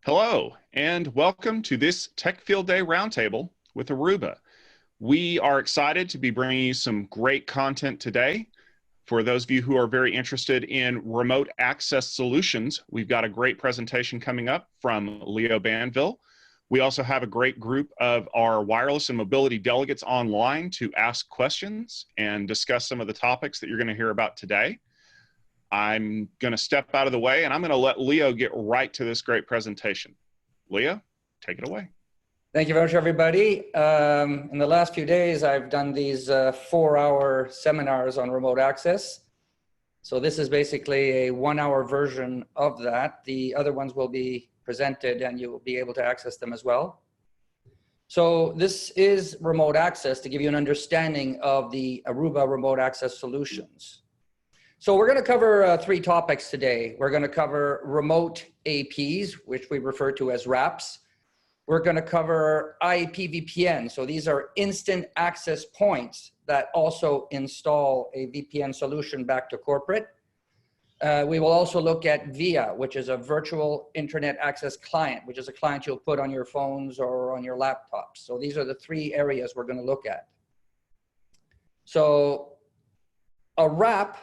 Hello, and welcome to this Tech Field Day Roundtable with Aruba. We are excited to be bringing you some great content today. For those of you who are very interested in remote access solutions, we've got a great presentation coming up from Leo Banville. We also have a great group of our wireless and mobility delegates online to ask questions and discuss some of the topics that you're going to hear about today. I'm going to step out of the way and I'm going to let Leo get right to this great presentation. Leo, take it away. Thank you very much, everybody. In the last few days, I've done these 4-hour seminars on remote access. So this is basically a 1-hour version of that. The other ones will be presented and you'll be able to access them as well. So this is remote access to give you an understanding of the Aruba remote access solutions. So we're going to cover 3 topics today. We're going to cover remote APs, which we refer to as RAPs. We're going to cover IP VPN. So these are instant access points that also install a VPN solution back to corporate. We will also look at VIA, which is a virtual internet access client, which is a client you'll put on your phones or on your laptops. So these are the 3 areas we're going to look at. So a RAP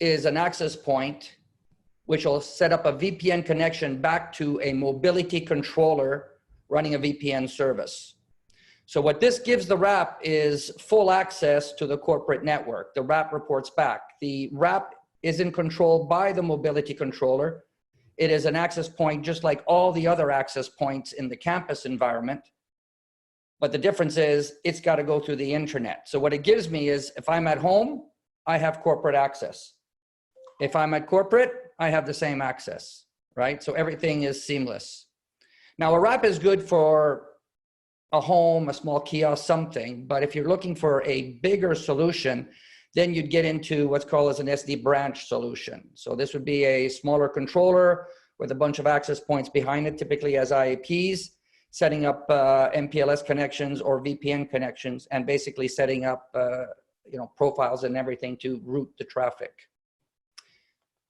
is an access point which will set up a VPN connection back to a mobility controller running a VPN service. So what this gives the RAP is full access to the corporate network. The RAP reports back. The RAP isn't controlled by the mobility controller. It is an access point just like all the other access points in the campus environment. But the difference is it's got to go through the internet. So what it gives me is if I'm at home, I have corporate access. If I'm at corporate, I have the same access, right? So everything is seamless. Now, a RAP is good for a home, a small kiosk, something. But if you're looking for a bigger solution, then you'd get into what's called as an SD branch solution. So this would be a smaller controller with a bunch of access points behind it, typically as IAPs, setting up MPLS connections or VPN connections, and basically setting up profiles and everything to route the traffic.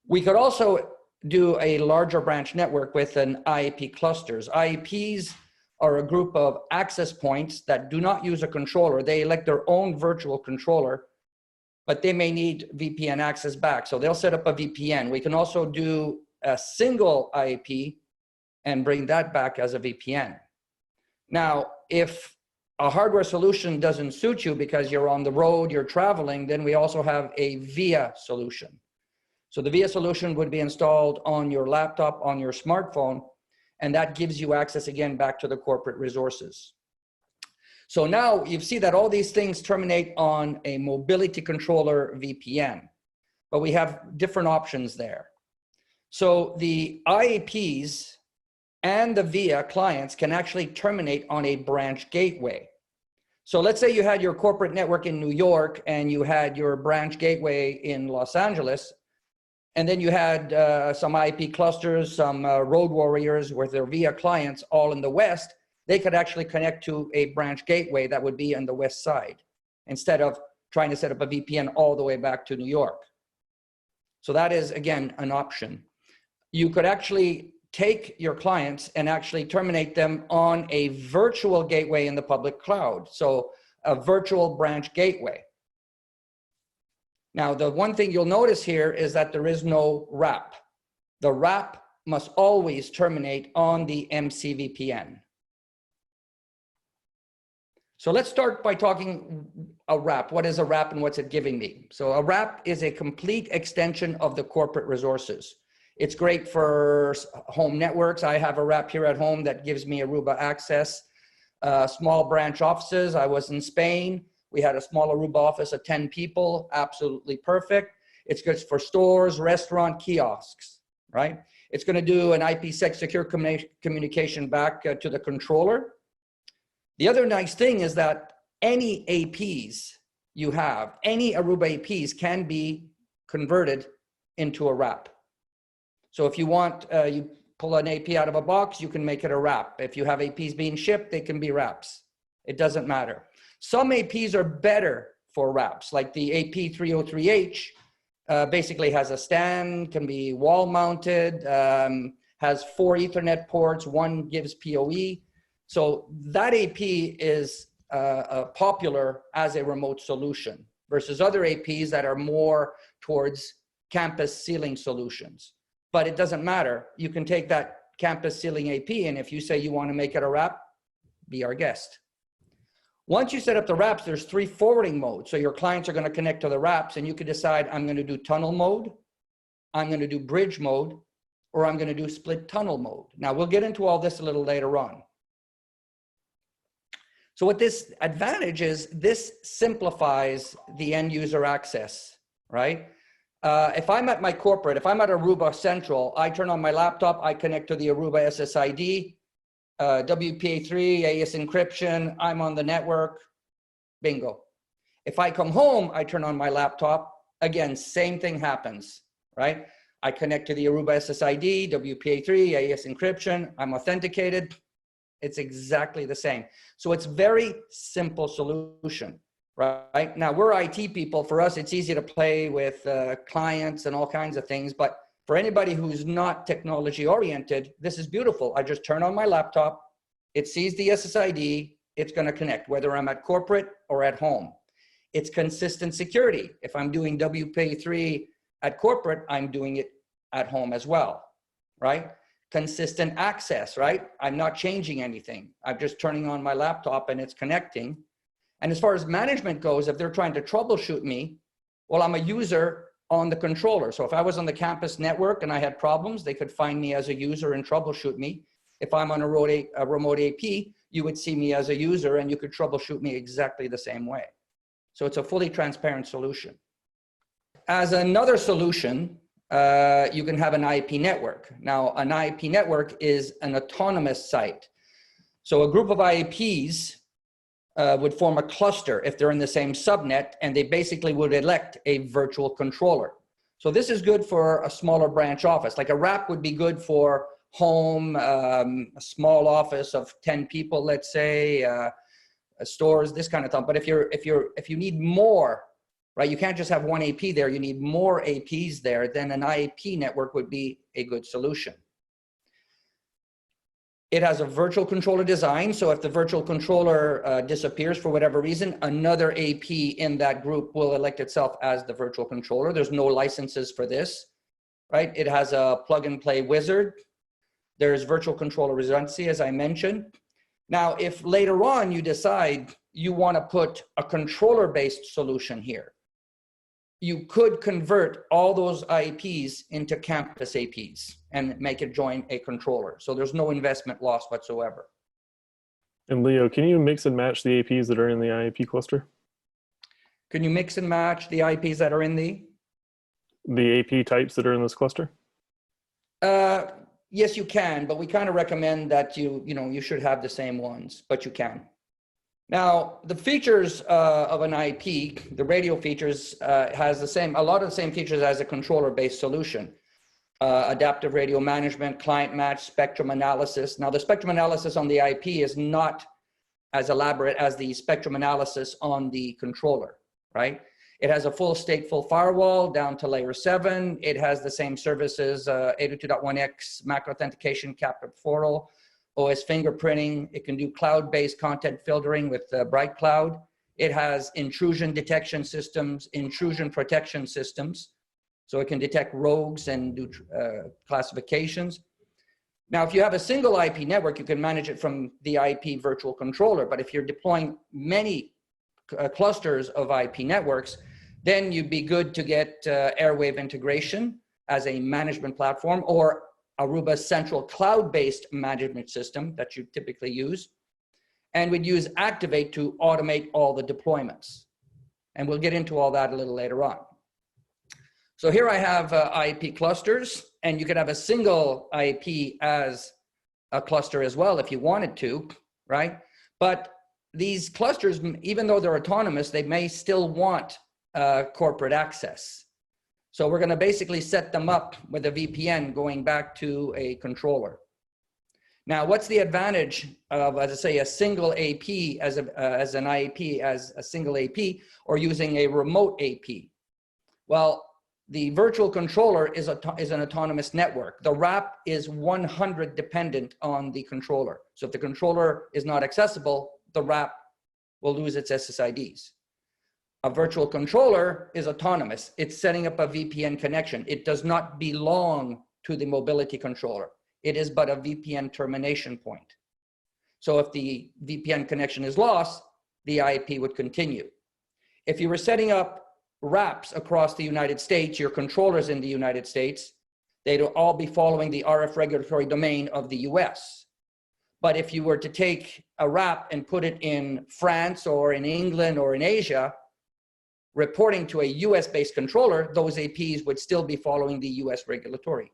We could also do a larger branch network with an IAP clusters. IAPs are a group of access points that do not use a controller. They elect their own virtual controller, but they may need VPN access back. So they'll set up a VPN. We can also do a single IAP and bring that back as a VPN. Now, if a hardware solution doesn't suit you because you're on the road, you're traveling, then we also have a VIA solution. So the VIA solution would be installed on your laptop, on your smartphone, and that gives you access again back to the corporate resources. So now you see that all these things terminate on a mobility controller VPN, but we have different options there. So the IAPs and the VIA clients can actually terminate on a branch gateway. So let's say you had your corporate network in New York and you had your branch gateway in Los Angeles. And then you had some IP clusters, some road warriors with their VIA clients all in the West. They could actually connect to a branch gateway that would be on the West side instead of trying to set up a VPN all the way back to New York. So that is, again, an option. You could actually take your clients and actually terminate them on a virtual gateway in the public cloud. So a virtual branch gateway. Now, the one thing you'll notice here is that there is no RAP. The RAP must always terminate on the MCVPN. So let's start by talking a RAP. What is a RAP and what's it giving me? So a RAP is a complete extension of the corporate resources. It's great for home networks. I have a RAP here at home that gives me Aruba access. Small branch offices. I was in Spain. We had a small Aruba office of 10 people, absolutely perfect. It's good for stores, restaurant, kiosks, right? It's going to do an IPsec secure communication back to the controller. The other nice thing is that any APs you have, any Aruba APs can be converted into a RAP. So if you want, you pull an AP out of a box, you can make it a RAP. If you have APs being shipped, they can be RAPs. It doesn't matter. Some APs are better for RAPs, like the AP303H basically has a stand, can be wall mounted, has 4 Ethernet ports, 1 gives PoE. So that AP is popular as a remote solution versus other APs that are more towards campus ceiling solutions. But it doesn't matter. You can take that campus ceiling AP, and if you say you want to make it a wrap, be our guest. Once you set up the wraps, there's 3 forwarding modes. So your clients are going to connect to the wraps, and you could decide, I'm going to do tunnel mode, I'm going to do bridge mode, or I'm going to do split tunnel mode. Now, we'll get into all this a little later on. So what this advantage is, this simplifies the end user access, right? If I'm at my corporate, if I'm at Aruba Central, I turn on my laptop, I connect to the Aruba SSID, WPA3, AES encryption, I'm on the network, bingo. If I come home, I turn on my laptop, again, same thing happens, right? I connect to the Aruba SSID, WPA3, AES encryption, I'm authenticated, it's exactly the same. So it's very simple solution, right? Now we're IT people, for us, it's easy to play with clients and all kinds of things, but for anybody who's not technology oriented, this is beautiful. I just turn on my laptop, it sees the SSID, it's gonna connect, whether I'm at corporate or at home. It's consistent security. If I'm doing WPA3 at corporate, I'm doing it at home as well, right? Consistent access, right? I'm not changing anything. I'm just turning on my laptop and it's connecting. And as far as management goes, if they're trying to troubleshoot me, well, I'm a user on the controller. So if I was on the campus network and I had problems, they could find me as a user and troubleshoot me. If I'm on a remote AP, you would see me as a user and you could troubleshoot me exactly the same way. So it's a fully transparent solution. As another solution, you can have an IP network. Now, an IP network is an autonomous site. So a group of IPs would form a cluster if they're in the same subnet, and they basically would elect a virtual controller. So this is good for a smaller branch office. Like a wrap would be good for home, a small office of 10 people, let's say, stores, this kind of stuff. But if you need more, right, you can't just have one AP there, you need more APs there, then an IP network would be a good solution. It has a virtual controller design, so if the virtual controller disappears for whatever reason, another AP in that group will elect itself as the virtual controller. There's no licenses for this, right? It has a plug and play wizard. There's virtual controller redundancy, as I mentioned. Now, if later on you decide you want to put a controller-based solution here, you could convert all those IPs into campus APs and make it join a controller. So there's no investment loss whatsoever. And Leo, can you mix and match the APs that are in the IAP cluster? Can you mix and match the IPs that are in the AP types that are in this cluster? Yes, you can, but we kind of recommend that you should have the same ones, but you can. Now, the features of an IP, the radio features, has a lot of the same features as a controller-based solution. Adaptive radio management, client match, spectrum analysis. Now, the spectrum analysis on the IP is not as elaborate as the spectrum analysis on the controller, right? It has a full stateful firewall down to layer 7. It has the same services, 802.1x, macro authentication, captive portal, OS fingerprinting. It can do cloud-based content filtering with Bright Cloud. It has intrusion detection systems, intrusion protection systems. So it can detect rogues and do classifications. Now, if you have a single IP network, you can manage it from the IP virtual controller. But if you're deploying many clusters of IP networks, then you'd be good to get Airwave integration as a management platform, or Aruba's central cloud-based management system that you typically use. And we'd use Activate to automate all the deployments. And we'll get into all that a little later on. So here I have IP clusters, and you could have a single IP as a cluster as well if you wanted to, right? But these clusters, even though they're autonomous, they may still want corporate access. So we're going to basically set them up with a VPN going back to a controller. Now, what's the advantage of, as I say, a single AP as an IAP, as a single AP, or using a remote AP? Well, the virtual controller is an autonomous network. The wrap is 100 dependent on the controller. So if the controller is not accessible, the wrap will lose its SSIDs. A virtual controller is autonomous. It's setting up a VPN connection. It does not belong to the mobility controller. It is but a VPN termination point. So if the VPN connection is lost, the IAP would continue. If you were setting up wraps across the United States, your controllers in the United States, they'd all be following the RF regulatory domain of the US. But if you were to take a wrap and put it in France or in England or in Asia, reporting to a US-based controller, those APs would still be following the US regulatory,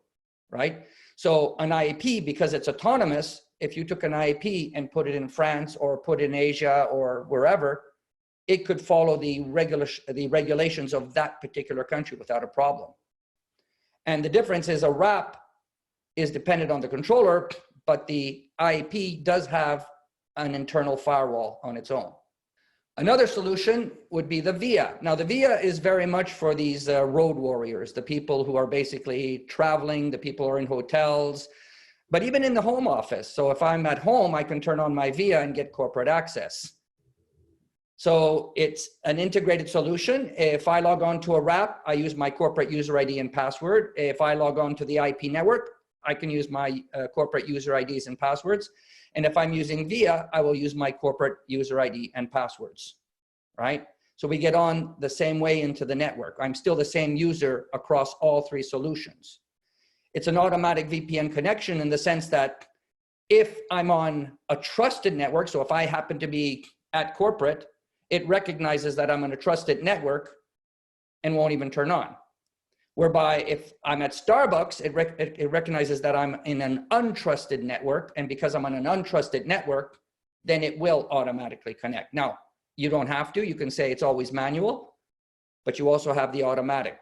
right? So an IAP, because it's autonomous, if you took an IAP and put it in France or put it in Asia or wherever, it could follow the regulations of that particular country without a problem. And the difference is a wrap is dependent on the controller, but the IAP does have an internal firewall on its own. Another solution would be the VIA. Now the VIA is very much for these road warriors, the people who are basically traveling, the people who are in hotels, but even in the home office. So if I'm at home, I can turn on my VIA and get corporate access. So it's an integrated solution. If I log on to a wrap, I use my corporate user ID and password. If I log on to the IP network, I can use my corporate user IDs and passwords. And if I'm using VIA, I will use my corporate user ID and passwords, right? So we get on the same way into the network. I'm still the same user across all three solutions. It's an automatic VPN connection in the sense that if I'm on a trusted network, so if I happen to be at corporate, it recognizes that I'm on a trusted network and won't even turn on. Whereby if I'm at Starbucks, it recognizes that I'm in an untrusted network, and because I'm on an untrusted network, then it will automatically connect. Now, you don't have to, you can say it's always manual, but you also have the automatic.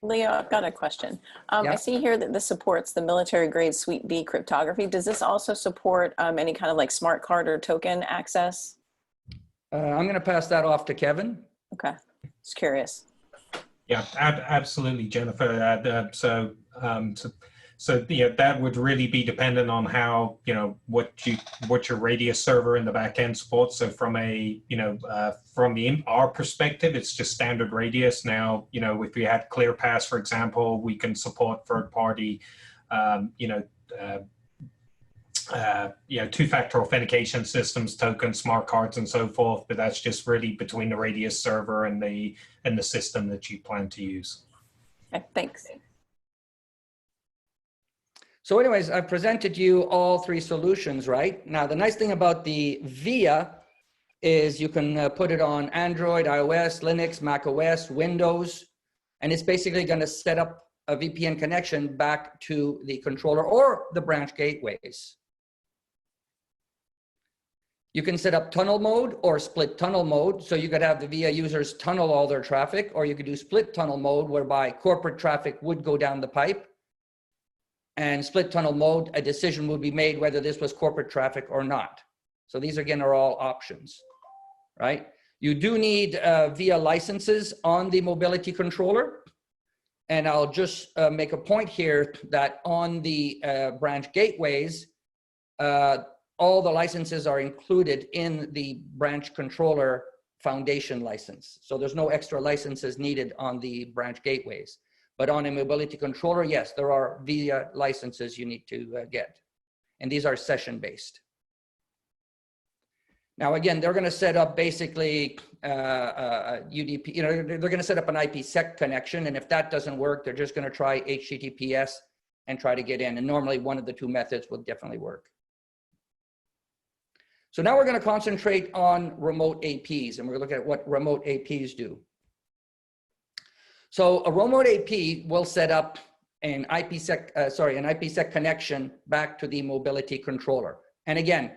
Leo, I've got a question. Yeah. I see here that this supports the military grade Suite B cryptography. Does this also support any kind of like smart card or token access? I'm going to pass that off to Kevin. Okay, just curious. Yeah, absolutely, Jennifer. So yeah, that would really be dependent on how, you know, what your radius server in the back end supports. So from a, you know, from our perspective, it's just standard radius. Now, you know, if we had ClearPass, for example, we can support third party, two-factor authentication systems, tokens, smart cards, and so forth. But that's just really between the radius server and the system that you plan to use. Okay, thanks. So anyways, I've presented you all three solutions, right? Now, the nice thing about the VIA is you can put it on Android, iOS, Linux, Mac OS, Windows, and it's basically going to set up a VPN connection back to the controller or the branch gateways. You can set up tunnel mode or split tunnel mode. So you could have the VIA users tunnel all their traffic, or you could do split tunnel mode whereby corporate traffic would go down the pipe. And split tunnel mode, a decision would be made whether this was corporate traffic or not. So these again are all options, right? You do need VIA licenses on the mobility controller. And I'll just make a point here that on the branch gateways, all the licenses are included in the branch controller foundation license. So there's no extra licenses needed on the branch gateways. But on a mobility controller, yes, there are VIA licenses you need to get. And these are session-based. Now, again, they're going to set up basically UDP, they're going to set up an IPsec connection. And if that doesn't work, they're just going to try HTTPS and try to get in. And normally one of the two methods will definitely work. So now we're going to concentrate on remote APs, and we're going to look at what remote APs do. So a remote AP will set up an IPsec connection back to the mobility controller. And again,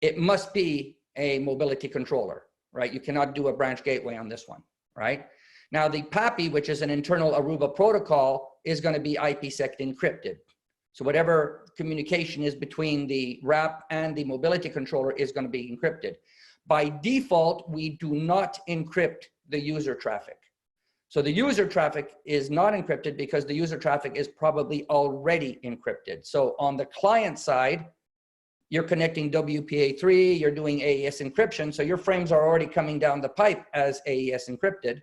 it must be a mobility controller, right? You cannot do a branch gateway on this one, right? Now the PAPI, which is an internal Aruba protocol, is going to be IPsec encrypted. So whatever communication is between the wrap and the mobility controller is going to be encrypted. By default, we do not encrypt the user traffic. So the user traffic is not encrypted because the user traffic is probably already encrypted. So on the client side, you're connecting WPA3, you're doing AES encryption, so your frames are already coming down the pipe as AES encrypted.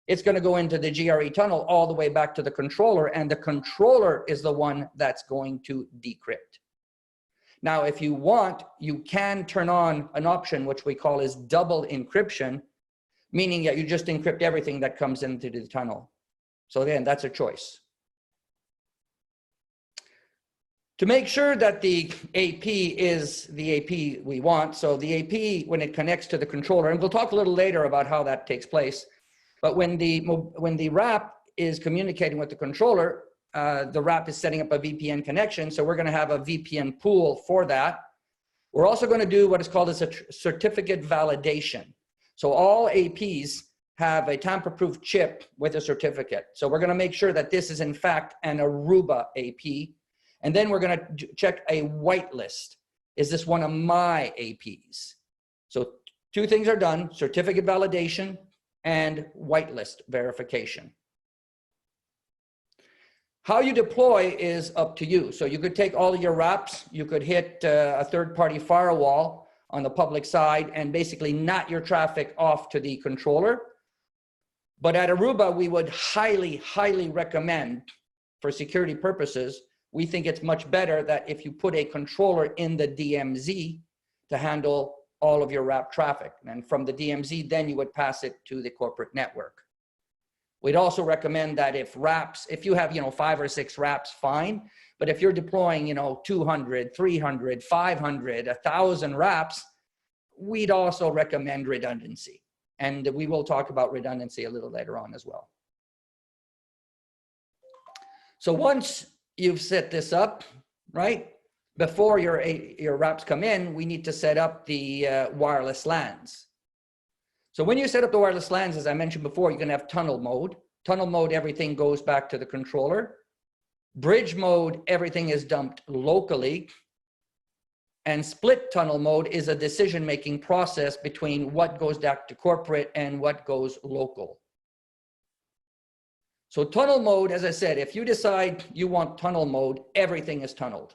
It's going to go into the GRE tunnel all the way back to the controller, and the controller is the one that's going to decrypt. Now, if you want, you can turn on an option which we call is double encryption, meaning that you just encrypt everything that comes into the tunnel. So again, that's a choice. To make sure that the AP is the AP we want, so the AP, when it connects to the controller, and we'll talk a little later about how that takes place, but when the RAP is communicating with the controller, the RAP is setting up a VPN connection, so we're going to have a VPN pool for that. We're also going to do what is called a certificate validation. So all APs have a tamper-proof chip with a certificate. So we're going to make sure that this is in fact an Aruba AP. And then we're going to check a whitelist. Is this one of my APs? So two things are done: certificate validation and whitelist verification. How you deploy is up to you. So you could take all of your RAPs, you could hit a third-party firewall on the public side and basically NAT your traffic off to the controller. But at Aruba, we would highly, highly recommend, for security purposes, we think it's much better that if you put a controller in the DMZ to handle all of your RAP traffic. And from the DMZ, then you would pass it to the corporate network. We'd also recommend that if you have, 5 or 6 RAPs, fine. But if you're deploying, 200, 300, 500, 1,000 RAPs, we'd also recommend redundancy. And we will talk about redundancy a little later on as well. So once you've set this up, right? Before your RAPs come in, we need to set up the wireless LANs. So when you set up the wireless LANs, as I mentioned before, you're going to have tunnel mode. Tunnel mode, everything goes back to the controller. Bridge mode, everything is dumped locally. And split tunnel mode is a decision-making process between what goes back to corporate and what goes local. So tunnel mode, as I said, if you decide you want tunnel mode, everything is tunneled.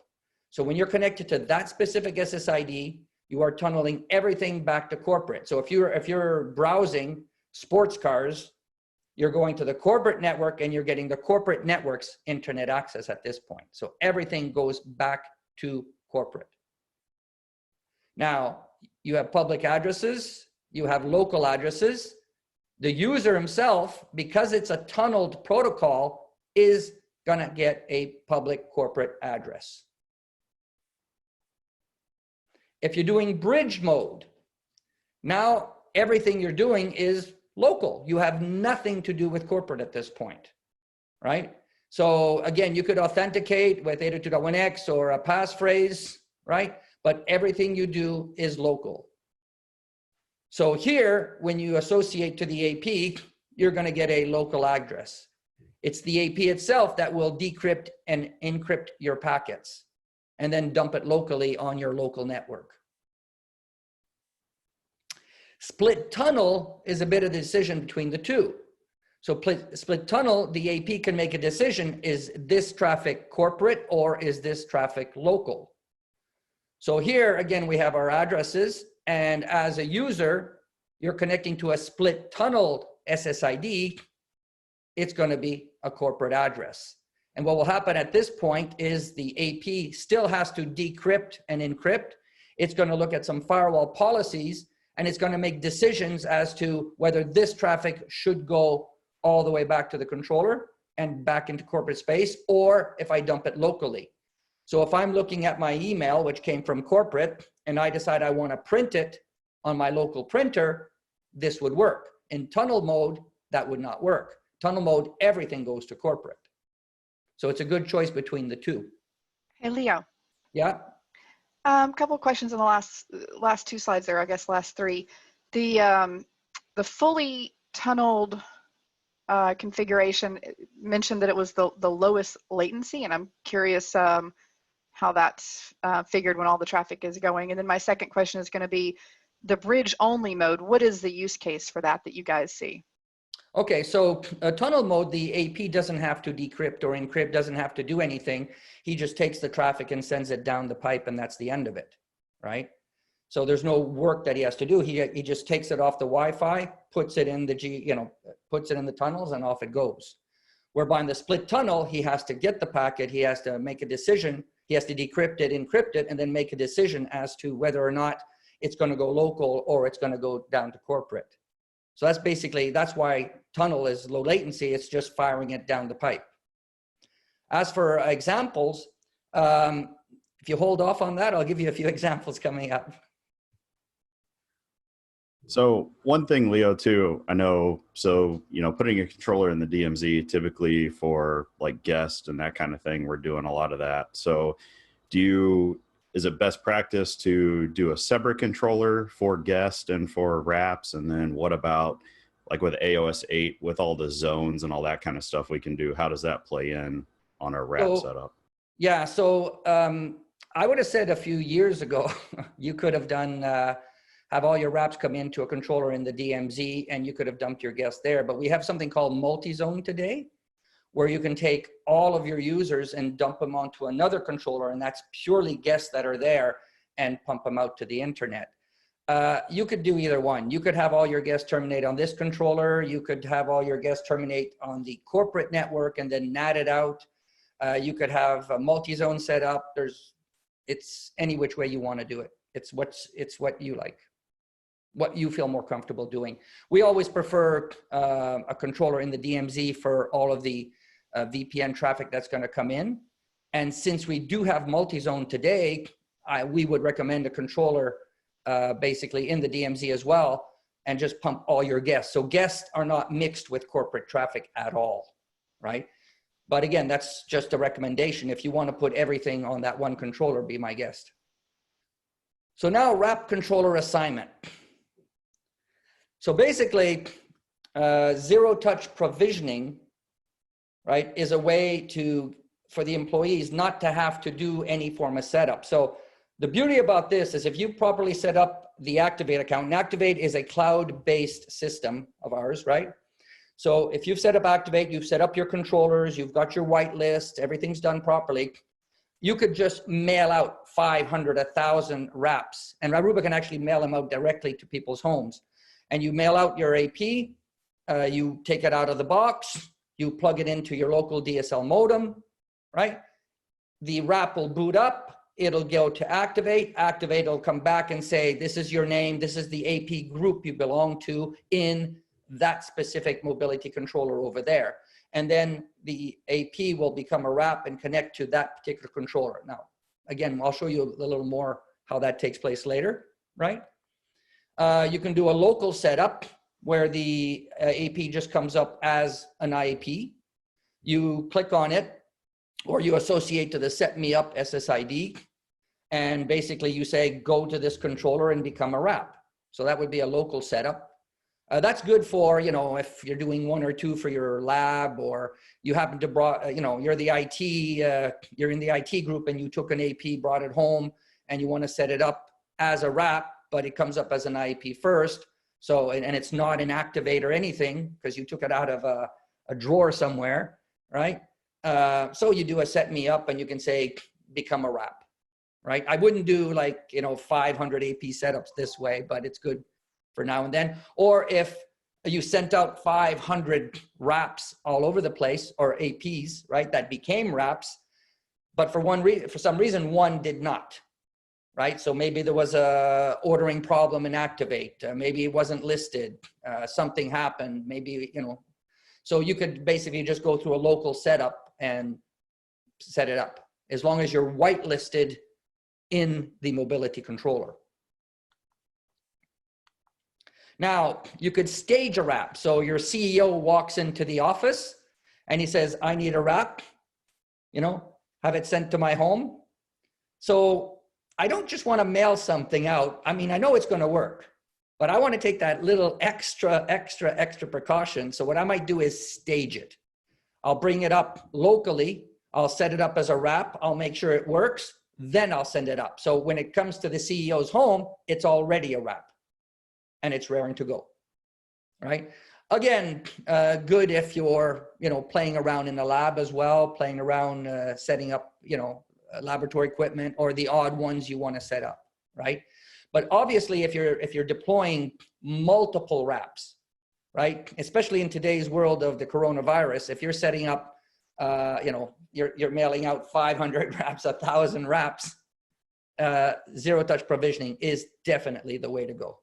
So when you're connected to that specific SSID, you are tunneling everything back to corporate. So if you're browsing sports cars, you're going to the corporate network and you're getting the corporate network's internet access at this point. So everything goes back to corporate. Now, you have public addresses, you have local addresses. The user himself, because it's a tunneled protocol, is gonna get a public corporate address. If you're doing bridge mode, now everything you're doing is local. You have nothing to do with corporate at this point, right? So again, you could authenticate with 802.1x or a passphrase, right? But everything you do is local. So here, when you associate to the AP, you're going to get a local address. It's the AP itself that will decrypt and encrypt your packets and then dump it locally on your local network. Split tunnel is a bit of the decision between the two. So split tunnel, the AP can make a decision, is this traffic corporate or is this traffic local? So here, again, we have our addresses, and as a user, you're connecting to a split tunneled SSID, it's going to be a corporate address. And what will happen at this point is the AP still has to decrypt and encrypt. It's going to look at some firewall policies, and it's going to make decisions as to whether this traffic should go all the way back to the controller and back into corporate space, or if I dump it locally. So if I'm looking at my email, which came from corporate, and I decide I want to print it on my local printer, this would work. In tunnel mode, that would not work. Tunnel mode, everything goes to corporate. So it's a good choice between the two. Hey, Leo. Yeah. Couple of questions on the last 2 slides there, I guess last 3. The fully tunneled configuration mentioned that it was the lowest latency, and I'm curious how that's figured when all the traffic is going. And then my second question is going to be the bridge only mode. What is the use case for that you guys see? Okay, so tunnel mode, the AP doesn't have to decrypt or encrypt, doesn't have to do anything. He just takes the traffic and sends it down the pipe, and that's the end of it, right? So there's no work that he has to do. He just takes it off the Wi-Fi, puts it in the puts it in the tunnels, and off it goes. Whereby in the split tunnel, he has to get the packet, he has to make a decision, he has to decrypt it, encrypt it, and then make a decision as to whether or not it's going to go local or it's going to go down to corporate. So that's basically, that's why tunnel is low latency. It's just firing it down the pipe. As for examples, if you hold off on that, I'll give you a few examples coming up. So one thing, Leo, too, I know, so, you know, putting a controller in the DMZ typically for like guests and that kind of thing, we're doing a lot of that. So is it best practice to do a separate controller for guest and for wraps? And then what about like with AOS 8 with all the zones and all that kind of stuff we can do? How does that play in on our wrap setup? Yeah, so I would have said a few years ago, you could have done, have all your wraps come into a controller in the DMZ and you could have dumped your guests there. But we have something called multi-zone today, where you can take all of your users and dump them onto another controller, and that's purely guests that are there, and pump them out to the internet. You could do either one. You could have all your guests terminate on this controller. You could have all your guests terminate on the corporate network and then NAT it out. You could have a multi-zone set up. It's any which way you want to do it. It's what you like, what you feel more comfortable doing. We always prefer a controller in the DMZ for all of the VPN traffic that's going to come in. And since we do have multi-zone today, we would recommend a controller basically in the DMZ as well, and just pump all your guests. So guests are not mixed with corporate traffic at all, right? But again, that's just a recommendation. If you want to put everything on that one controller, be my guest. So now wrap controller assignment. So basically, zero-touch provisioning, right, is a way for the employees not to have to do any form of setup. So the beauty about this is if you properly set up the Activate account, and Activate is a cloud-based system of ours, right? So if you've set up Activate, you've set up your controllers, you've got your whitelist, everything's done properly, you could just mail out 500, 1,000 wraps, and Aruba can actually mail them out directly to people's homes. And you mail out your AP, you take it out of the box, you plug it into your local DSL modem, right? The wrap will boot up, it'll go to Activate, Activate will come back and say, this is your name, this is the AP group you belong to in that specific mobility controller over there. And then the AP will become a wrap and connect to that particular controller. Now, again, I'll show you a little more how that takes place later, right? You can do a local setup where the AP just comes up as an IAP. You click on it, or you associate to the Set Me Up SSID, and basically you say, go to this controller and become a wrap. So that would be a local setup. That's good for, you know, if you're doing 1 or 2 for your lab, or you happen to you're the IT, you're in the IT group and you took an AP, brought it home, and you want to set it up as a wrap, but it comes up as an IAP first. So, and it's not an Activate or anything because you took it out of a drawer somewhere, right? So you do a Set Me Up and you can say, become a wrap, right? I wouldn't do 500 AP setups this way, but it's good for now and then. Or if you sent out 500 wraps all over the place, or APs, right, that became wraps, but for some reason one did not, right? So maybe there was a ordering problem in Activate, maybe it wasn't listed, something happened, maybe, so you could basically just go through a local setup and set it up, as long as you're whitelisted in the mobility controller. Now, you could stage a wrap. So your CEO walks into the office and he says, I need a wrap, have it sent to my home. So I don't just want to mail something out. I mean, I know it's going to work, but I want to take that little extra precaution. So what I might do is stage it. I'll bring it up locally. I'll set it up as a wrap. I'll make sure it works. Then I'll send it up. So when it comes to the CEO's home, it's already a wrap and it's raring to go. right? Again, good if you're, playing around in the lab as well, playing around setting up, laboratory equipment or the odd ones you want to set up, right? But obviously, if you're deploying multiple wraps, right? Especially in today's world of the coronavirus, if you're setting up, you're mailing out 500 wraps, 1,000 wraps, zero-touch provisioning is definitely the way to go.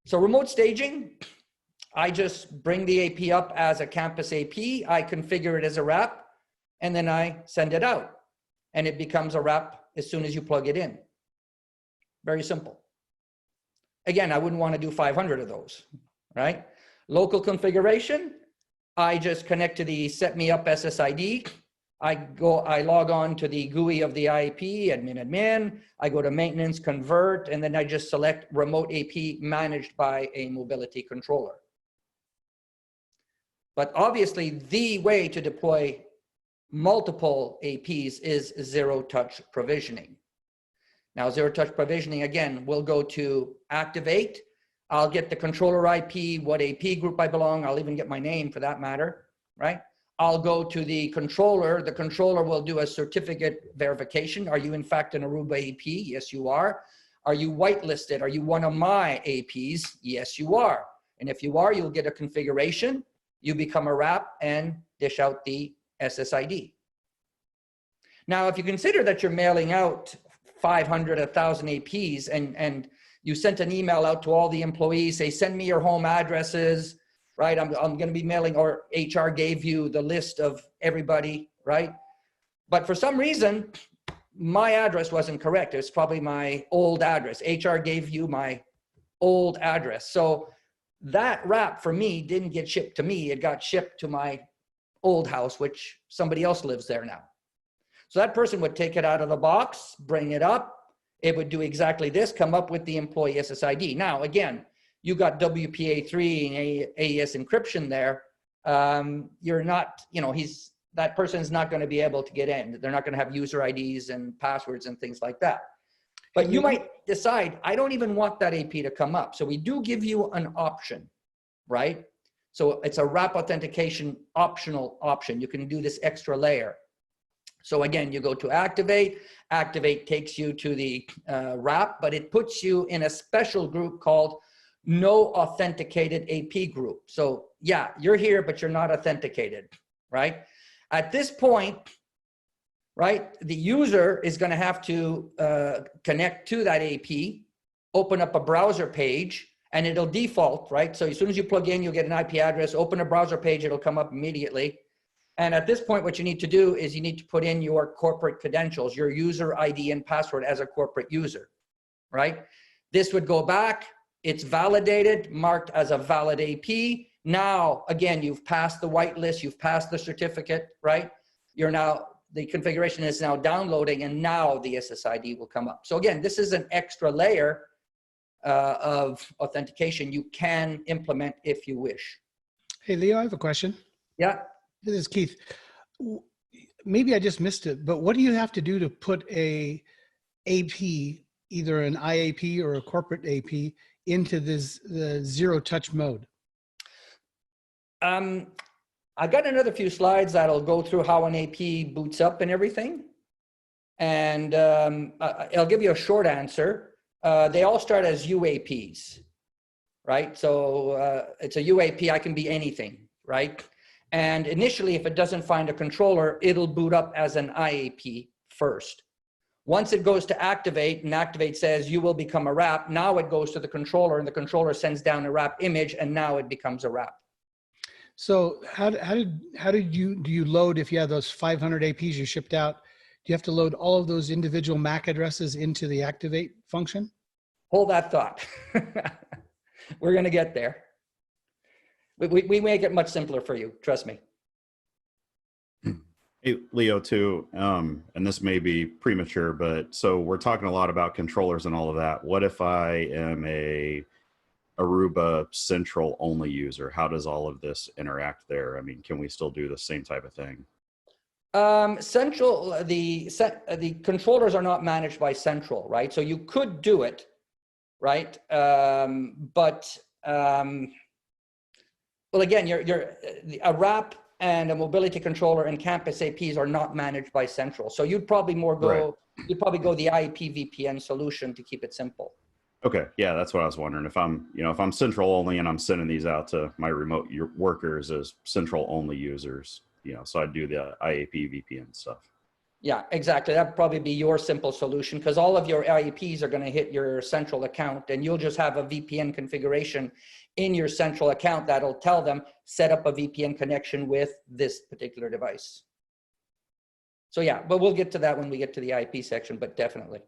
So remote staging, I just bring the AP up as a campus AP, I configure it as a wrap, and then I send it out. And it becomes a wrap as soon as you plug it in. Very simple. Again, I wouldn't want to do 500 of those, right? Local configuration, I just connect to the set me up SSID. I log on to the GUI of the IAP, admin, I go to maintenance, convert, and then I just select remote AP managed by a mobility controller. But obviously the way to deploy multiple APs is zero-touch provisioning. Now, zero-touch provisioning, again, we'll go to Activate. I'll get the controller IP, what AP group I belong. I'll even get my name for that matter, right? I'll go to the controller. The controller will do a certificate verification. Are you in fact an Aruba AP? Yes, you are. Are you whitelisted? Are you one of my APs? Yes, you are. And if you are, you'll get a configuration. You become a wrap and dish out the SSID. Now, if you consider that you're mailing out 500, 1,000 APs and you sent an email out to all the employees, say, send me your home addresses, right? I'm going to be mailing, or HR gave you the list of everybody, right? But for some reason, my address wasn't correct. It was probably my old address. HR gave you my old address. So that wrap for me didn't get shipped to me. It got shipped to my old house, which somebody else lives there now. So that person would take it out of the box, bring it up. It would do exactly this, come up with the employee SSID. Now, again, you got WPA3 and AES encryption there. You're not, that person's not going to be able to get in. They're not going to have user IDs and passwords and things like that. But you might decide, I don't even want that AP to come up. So we do give you an option, right? So it's a wrap authentication optional option. You can do this extra layer. So again, you go to Activate. Activate takes you to the wrap, but it puts you in a special group called No Authenticated AP Group. So yeah, you're here, but you're not authenticated, right? At this point, right, the user is going to have to connect to that AP, open up a browser page, and it'll default, right? So as soon as you plug in, you'll get an IP address, open a browser page, it'll come up immediately. And at this point, what you need to do is you need to put in your corporate credentials, your user ID and password as a corporate user, right? This would go back, it's validated, marked as a valid AP. Now, again, you've passed the whitelist, you've passed the certificate, right? You're now, the configuration is now downloading, and now the SSID will come up. So again, this is an extra layer of authentication you can implement if you wish. Hey, Leo, I have a question. Yeah. This is Keith. Maybe I just missed it, but what do you have to do to put a AP, either an IAP or a corporate AP, into this zero touch mode? I got another few slides that'll go through how an AP boots up and everything. And I'll give you a short answer. They all start as UAPs, right? So it's a UAP, I can be anything, right? And initially, if it doesn't find a controller, it'll boot up as an IAP first. Once it goes to Activate, and Activate says you will become a wrap, now it goes to the controller, and the controller sends down a wrap image, and now it becomes a wrap. So do you load, if you have those 500 APs you shipped out, do you have to load all of those individual MAC addresses into the Activate function? Hold that thought. We're going to get there. We make it much simpler for you. Trust me. Hey, Leo, too, and this may be premature, but so we're talking a lot about controllers and all of that. What if I am a Aruba Central only user? How does all of this interact there? I mean, can we still do the same type of thing? Central, the controllers are not managed by Central, right? So you could do it, right? Well, again, a wrap and a mobility controller and campus APs are not managed by central. So you'd probably you'd probably go the IEP VPN solution to keep it simple. Okay, yeah, that's what I was wondering. If I'm, if I'm central only and I'm sending these out to my remote workers as central only users, so I'd do the IAP VPN stuff. Yeah, exactly. That'd probably be your simple solution, because all of your IEPs are going to hit your central account, and you'll just have a VPN configuration in your central account that'll tell them set up a VPN connection with this particular device. So yeah, but we'll get to that when we get to the IEP section, but definitely.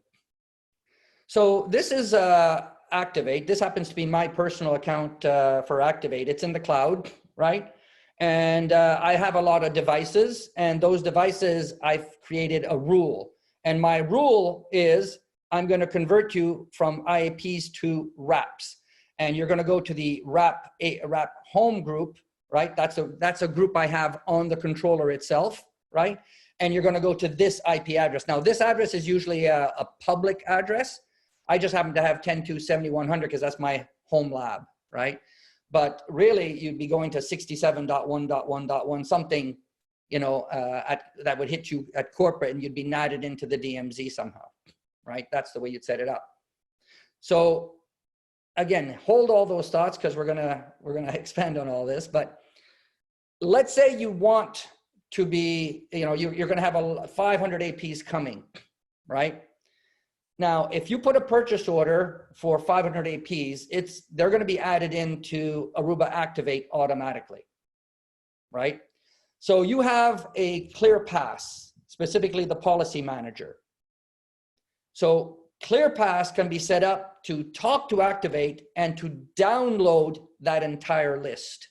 So this is Activate. This happens to be my personal account for Activate. It's in the cloud, right? And I have a lot of devices, and those devices, I've created a rule. And my rule is I'm going to convert you from IAPs to wraps. And you're going to go to the wrap home group, right? That's a group I have on the controller itself, right? And you're going to go to this IP address. Now, this address is usually a public address. I just happen to have 10.2.7100 because that's my home lab, right? But really, you'd be going to 67.1.1.1 something, that would hit you at corporate, and you'd be natted into the DMZ somehow, right? That's the way you'd set it up. So again, hold all those thoughts because we're gonna expand on all this. But let's say you want to be, you're gonna have 500 APs coming, right? Now, if you put a purchase order for 500 APs, they're going to be added into Aruba Activate automatically, right? So you have a ClearPass, specifically the policy manager. So ClearPass can be set up to talk to Activate and to download that entire list.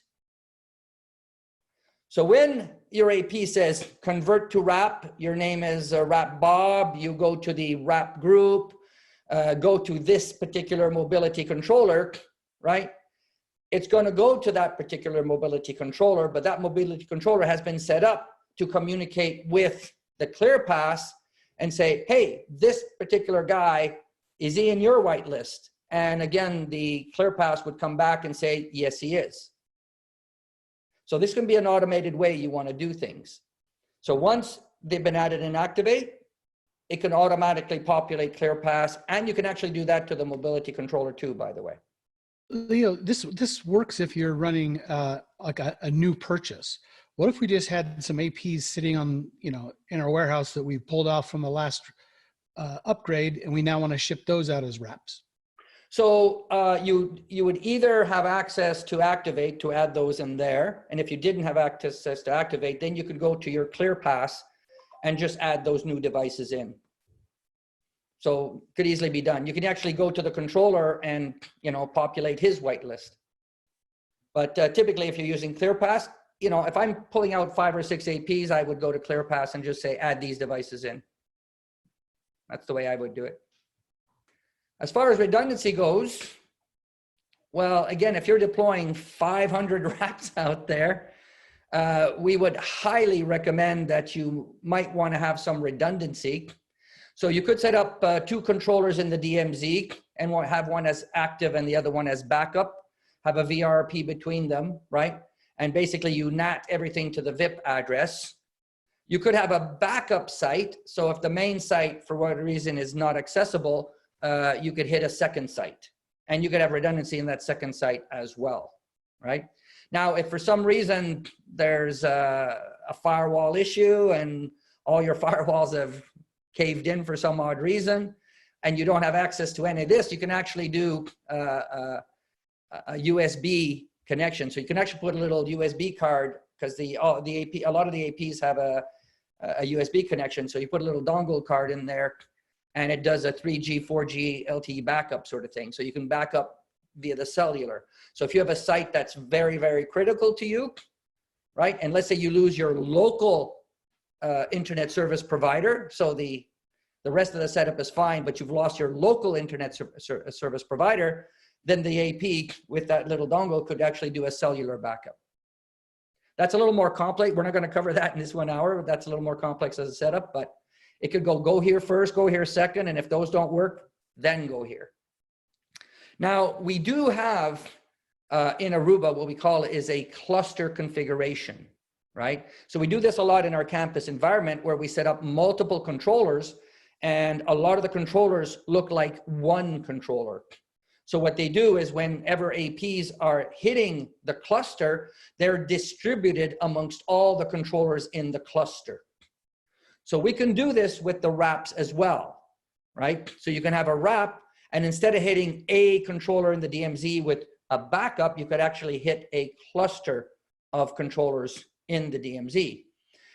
So when your AP says convert to wrap, your name is wrap Bob, you go to the wrap group, go to this particular mobility controller, right? It's going to go to that particular mobility controller, but that mobility controller has been set up to communicate with the ClearPass and say, hey, this particular guy, is he in your whitelist? And again, the ClearPass would come back and say, yes, he is. So this can be an automated way you want to do things. So once they've been added in Activate, it can automatically populate ClearPass, and you can actually do that to the mobility controller too, by the way. Leo, this works if you're running like a new purchase. What if we just had some APs sitting on, in our warehouse that we pulled off from the last upgrade, and we now want to ship those out as wraps? So you would either have access to Activate to add those in there. And if you didn't have access to Activate, then you could go to your ClearPass and just add those new devices in. So it could easily be done. You can actually go to the controller and, populate his whitelist. But typically, if you're using ClearPass, if I'm pulling out 5 or 6 APs, I would go to ClearPass and just say, add these devices in. That's the way I would do it. As far as redundancy goes, well, again, if you're deploying 500 wraps out there, we would highly recommend that you might want to have some redundancy. So you could set up 2 controllers in the DMZ and have one as active and the other one as backup, have a VRP between them, right? And basically you NAT everything to the VIP address. You could have a backup site. So if the main site, for whatever reason, is not accessible, you could hit a second site, and you could have redundancy in that second site as well, right? Now, if for some reason there's a firewall issue and all your firewalls have caved in for some odd reason, and you don't have access to any of this, you can actually do a USB connection. So you can actually put a little USB card, because a lot of the APs have a USB connection. So you put a little dongle card in there, and it does a 3G, 4G LTE backup sort of thing. So you can back up via the cellular. So if you have a site that's very, very critical to you, right? And let's say you lose your local internet service provider. So the rest of the setup is fine, but you've lost your local internet service provider, then the AP with that little dongle could actually do a cellular backup. That's a little more complex. We're not going to cover that in this 1 hour. That's a little more complex as a setup, but it could go here first, go here second, and if those don't work, then go here. Now, we do have in Aruba, what we call is a cluster configuration, right? So we do this a lot in our campus environment where we set up multiple controllers, and a lot of the controllers look like one controller. So what they do is whenever APs are hitting the cluster, they're distributed amongst all the controllers in the cluster. So we can do this with the wraps as well, right? So you can have a wrap, and instead of hitting a controller in the DMZ with a backup, you could actually hit a cluster of controllers in the DMZ.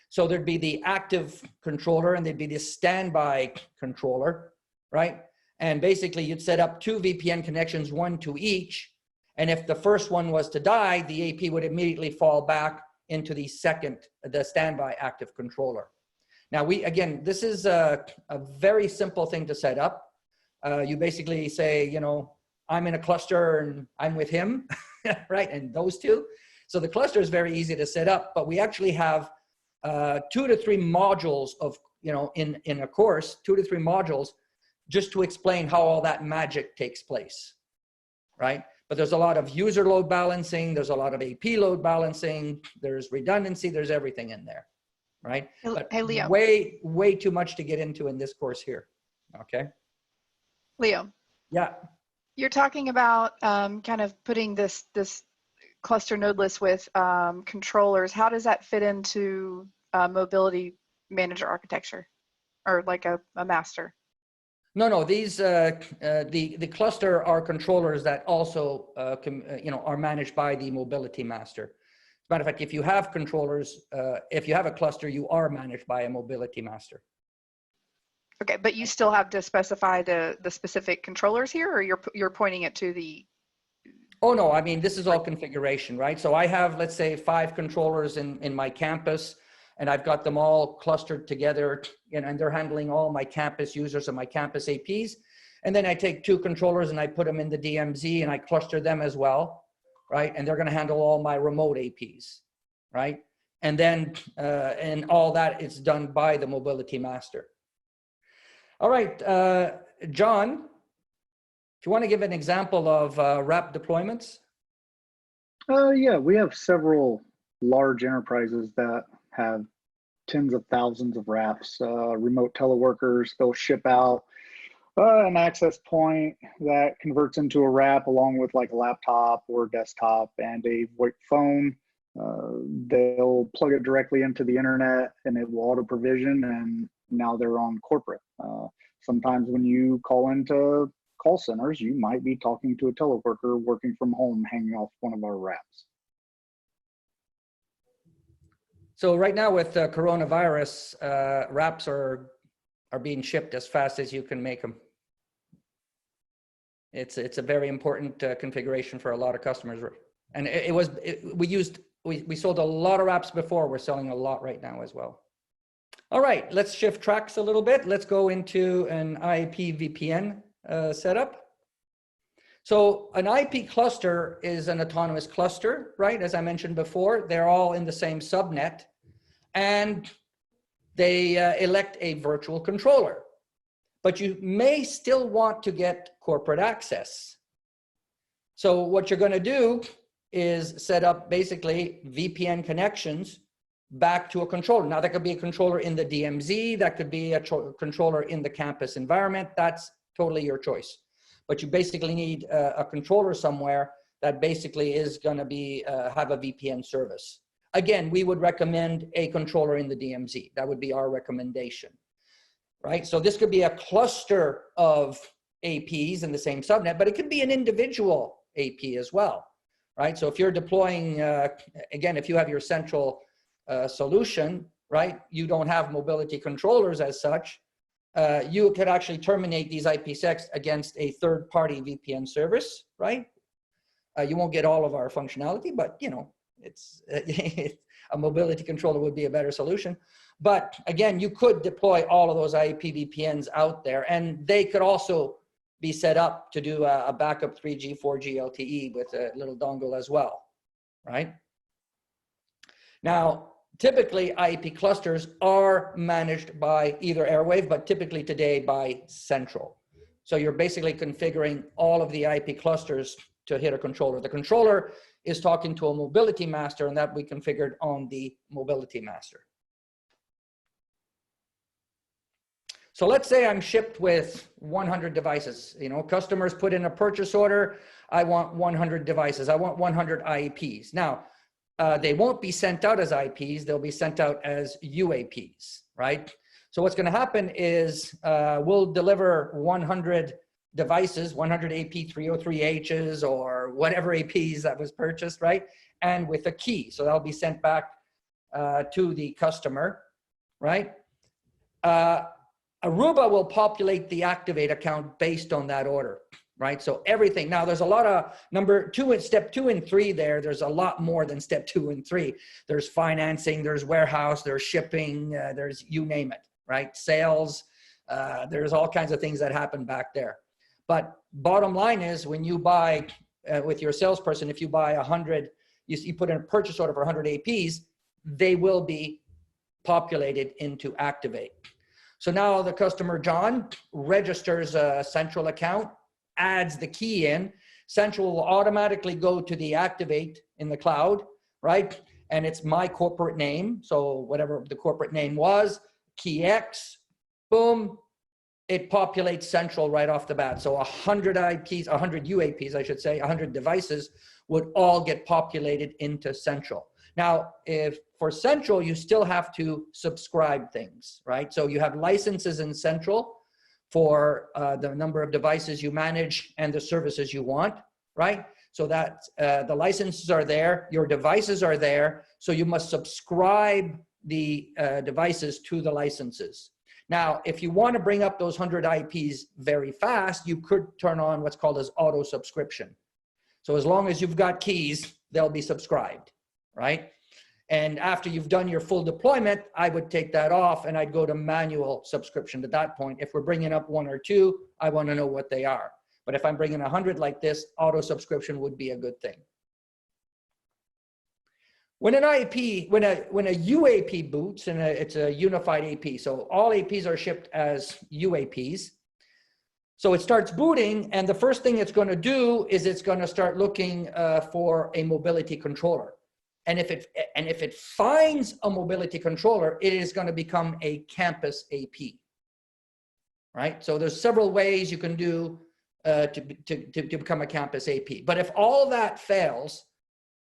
So there'd be the active controller and there'd be the standby controller, right? And basically you'd set up 2 VPN connections, 1 to each. And if the first one was to die, the AP would immediately fall back into the standby active controller. Now again, this is a very simple thing to set up. You basically say, you know, I'm in a cluster and I'm with him, right? And those two. So the cluster is very easy to set up, but we actually have 2 to 3 modules of, you know, in a course, 2 to 3 modules just to explain how all that magic takes place, right? But there's a lot of user load balancing, there's a lot of AP load balancing, there's redundancy, there's everything in there, right? But hey, Leo. way too much to get into in this course here, okay? Leo. Yeah. You're talking about kind of putting this cluster node list with controllers. How does that fit into mobility manager architecture, or like a master? No, these the cluster are controllers that also you know, are managed by the mobility master. As a matter of fact, if you have controllers, if you have a cluster, you are managed by a mobility master. Okay, but you still have to specify the specific controllers here, or you're pointing it to the... Oh no, I mean, this is all configuration, right? So I have, let's say, 5 controllers in my campus, and I've got them all clustered together, and they're handling all my campus users and my campus APs. And then I take 2 controllers and I put them in the DMZ and I cluster them as well, right? And they're gonna handle all my remote APs, right? And then, and all that is done by the mobility master. All right, John, do you want to give an example of wrap deployments? Yeah, we have several large enterprises that have tens of thousands of wraps, remote teleworkers. They'll ship out an access point that converts into a wrap along with like a laptop or desktop and a VoIP phone. They'll plug it directly into the internet and it will auto provision, and now they're on corporate. Sometimes when you call into call centers, you might be talking to a teleworker working from home, hanging off one of our wraps. So right now with coronavirus, wraps are being shipped as fast as you can make them. It's a very important configuration for a lot of customers, and we sold a lot of wraps before. We're selling a lot right now as well. All right, let's shift tracks a little bit. Let's go into an IP VPN setup. So an IP cluster is an autonomous cluster, right? As I mentioned before, they're all in the same subnet, and they elect a virtual controller. But you may still want to get corporate access. So what you're going to do is set up basically VPN connections back to a controller. Now that could be a controller in the DMZ, that could be a controller in the campus environment. That's totally your choice. But you basically need a controller somewhere that basically is going to be have a VPN service. Again, we would recommend a controller in the DMZ. That would be our recommendation, right? So this could be a cluster of APs in the same subnet, but it could be an individual AP as well, right? So if you're deploying, again, if you have your central solution, right, you don't have mobility controllers as such, you could actually terminate these IPsec against a third-party VPN service, right? You won't get all of our functionality, but you know, it's a mobility controller would be a better solution. But again, you could deploy all of those IP VPNs out there, and they could also be set up to do a backup 3G, 4G LTE with a little dongle as well, right? Now, typically IP clusters are managed by either Airwave, but typically today by Central. So you're basically configuring all of the IP clusters to hit a controller. The controller is talking to a mobility master, and that we configured on the mobility master. So let's say I'm shipped with 100 devices. You know, customers put in a purchase order. I want 100 devices. I want 100 IEPs. Now, they won't be sent out as IPs. They'll be sent out as UAPs, right? So what's going to happen is we'll deliver 100 devices, 100 AP303Hs or whatever APs that was purchased, right? And with a key. So that'll be sent back to the customer, right? Aruba will populate the Activate account based on that order, right? So everything. Now there's a lot of step 2 and 3 there. There's a lot more than step 2 and 3. There's financing, there's warehouse, there's shipping, there's you name it, right? Sales, there's all kinds of things that happen back there. But bottom line is when you buy with your salesperson, if you buy 100, you put in a purchase order for 100 APs, they will be populated into Activate. So now the customer, John, registers a Central account, adds the key in. Central will automatically go to the Activate in the cloud, right? And it's my corporate name. So whatever the corporate name was, key X, boom, it populates Central right off the bat. So 100 IPs, 100 UAPs, I should say, 100 devices would all get populated into Central. Now, if for Central, you still have to subscribe things, right? So you have licenses in Central for the number of devices you manage and the services you want, right? So that the licenses are there, your devices are there, so you must subscribe the devices to the licenses. Now, if you want to bring up those 100 IPs very fast, you could turn on what's called as auto subscription. So as long as you've got keys, they'll be subscribed, right? And after you've done your full deployment, I would take that off and I'd go to manual subscription at that point. If we're bringing up 1 or 2, I want to know what they are. But if I'm bringing 100 like this, auto subscription would be a good thing. When an IP, when a UAP boots, and it's a unified AP, so all APs are shipped as UAPs. So it starts booting, and the first thing it's going to do is it's going to start looking for a mobility controller. And if it finds a mobility controller, it is going to become a campus AP, right? So there's several ways you can do to become a campus AP. But if all that fails,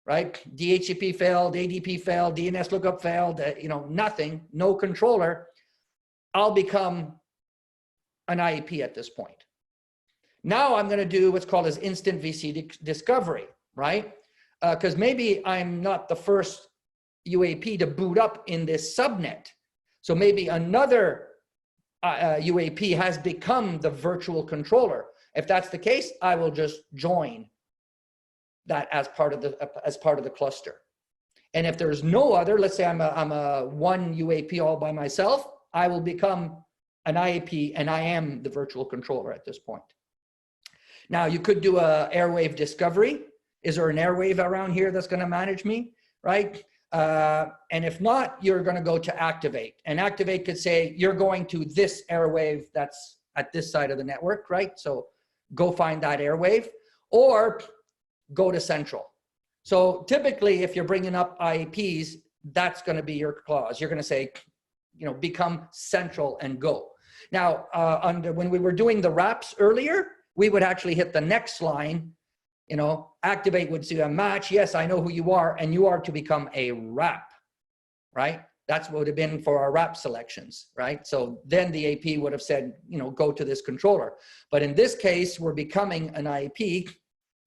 right? DHCP failed, ADP failed, DNS lookup failed, nothing, no controller, I'll become an IEP at this point. Now I'm going to do what's called as instant VC discovery, right? Because maybe I'm not the first UAP to boot up in this subnet. So maybe another UAP has become the virtual controller. If that's the case, I will just join that as part of the cluster. And if there's no other, let's say I'm a one UAP all by myself, I will become an IAP and I am the virtual controller at this point. Now you could do a airwave discovery. Is there an airwave around here that's going to manage me, right? And if not, you're going to go to Activate. And Activate could say, you're going to this airwave that's at this side of the network, right? So go find that airwave or go to Central. So typically, if you're bringing up IAPs, that's going to be your clause. You're going to say, become Central and go. Now, when we were doing the wraps earlier, we would actually hit the next line. Activate would see a match. Yes, I know who you are, and you are to become a wrap, right? That's what would have been for our wrap selections, right? So then the AP would have said, go to this controller. But in this case, we're becoming an IAP.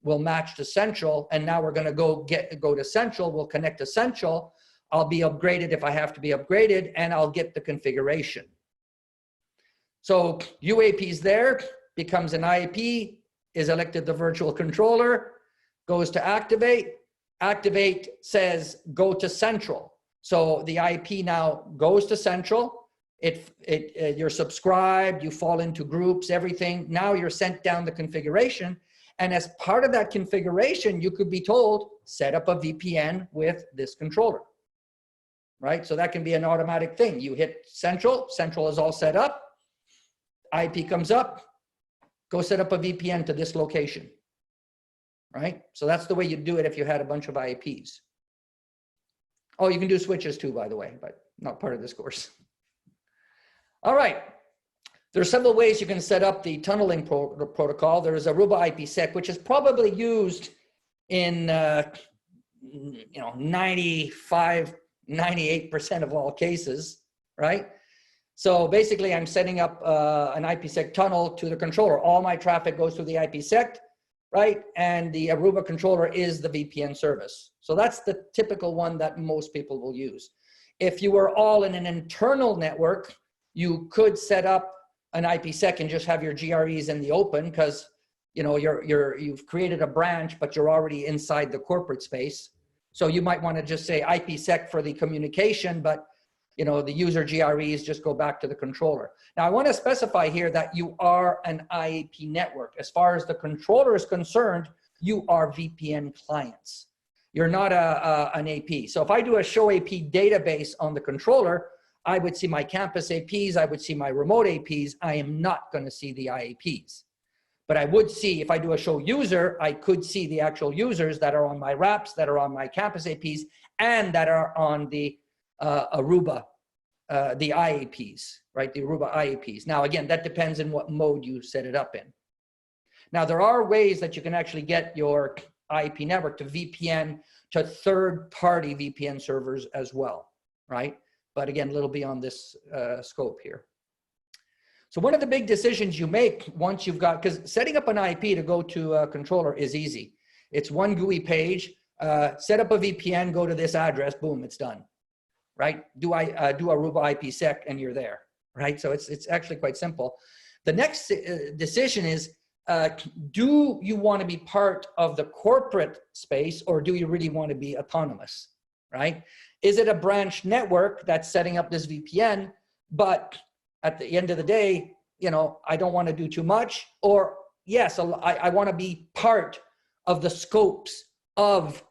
We'll match to Central, and now we're going to go to Central. We'll connect to Central. I'll be upgraded if I have to be upgraded, and I'll get the configuration. So UAP's there, becomes an IAP, is elected the virtual controller, goes to Activate. Activate says go to Central. So the IP now goes to Central. You're subscribed, you fall into groups, everything. Now you're sent down the configuration. And as part of that configuration, you could be told, set up a VPN with this controller, right? So that can be an automatic thing. You hit Central, Central is all set up, IP comes up, go set up a VPN to this location, right? So that's the way you do it if you had a bunch of IAPs. Oh, you can do switches too, by the way, but not part of this course. All right. There are several ways you can set up the tunneling protocol. There is Aruba IPsec, which is probably used in 95, 98% of all cases, right? So basically, I'm setting up an IPsec tunnel to the controller. All my traffic goes through the IPsec, right? And the Aruba controller is the VPN service. So that's the typical one that most people will use. If you were all in an internal network, you could set up an IPsec and just have your GREs in the open, because you've created a branch, but you're already inside the corporate space. So you might want to just say IPsec for the communication, but the user GREs just go back to the controller. Now I want to specify here that you are an IAP network. As far as the controller is concerned, you are VPN clients. You're not an AP. So if I do a show AP database on the controller, I would see my campus APs, I would see my remote APs. I am not going to see the IAPs. But I would see, if I do a show user, I could see the actual users that are on my wraps, that are on my campus APs, and that are on the Aruba, the IAPs, right? The Aruba IAPs. Now, again, that depends on what mode you set it up in. Now, there are ways that you can actually get your IAP network to VPN to third-party VPN servers as well, right? But again, a little beyond this scope here. So one of the big decisions you make once you've got, because setting up an IP to go to a controller is easy. It's one GUI page, set up a VPN, go to this address, boom, it's done, right? Do Aruba IPsec and you're there, right? So it's actually quite simple. The next decision is, do you want to be part of the corporate space, or do you really want to be autonomous, right? Is it a branch network that's setting up this VPN, but at the end of the day, I don't want to do too much, or yes, I want to be part of the scopes of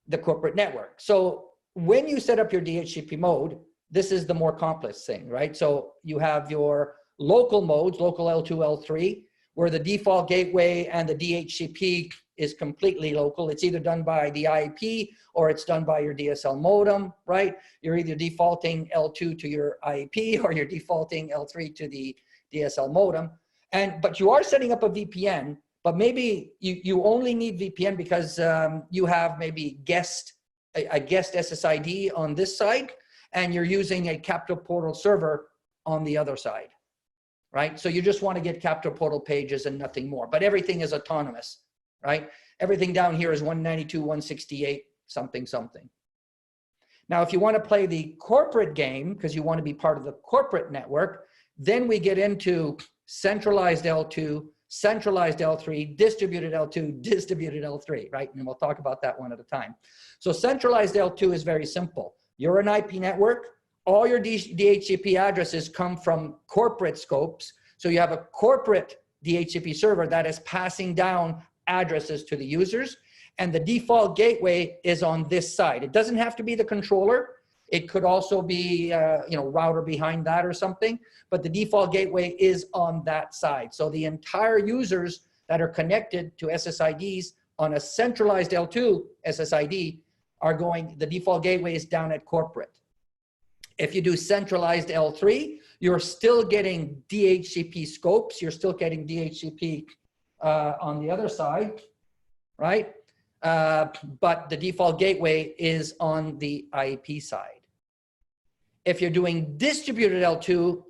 the corporate network. So when you set up your DHCP mode, this is the more complex thing, right? So you have your local modes, local L2, L3, where the default gateway and the DHCP is completely local. It's either done by the IP or it's done by your DSL modem, right? You're either defaulting L2 to your IP or you're defaulting L3 to the DSL modem. But you are setting up a VPN, but maybe you only need VPN because you have maybe a guest SSID on this side, and you're using a Captive Portal server on the other side, right? So you just want to get Captive Portal pages and nothing more, but everything is autonomous, right? Everything down here is 192, 168, something, something. Now, if you want to play the corporate game, because you want to be part of the corporate network, then we get into centralized L2, centralized L3, distributed L2, distributed L3, right? And we'll talk about that one at a time. So centralized L2 is very simple. You're an IP network. All your DHCP addresses come from corporate scopes. So you have a corporate DHCP server that is passing down addresses to the users, and the default gateway is on this side. It doesn't have to be the controller. It could also be router behind that or something, but the default gateway is on that side. So the entire users that are connected to SSIDs on a centralized L2 SSID are going, the default gateway is down at corporate. If you do centralized L3, you're still getting DHCP scopes. You're still getting DHCP on the other side, right? But the default gateway is on the IP side. If you're doing distributed L2,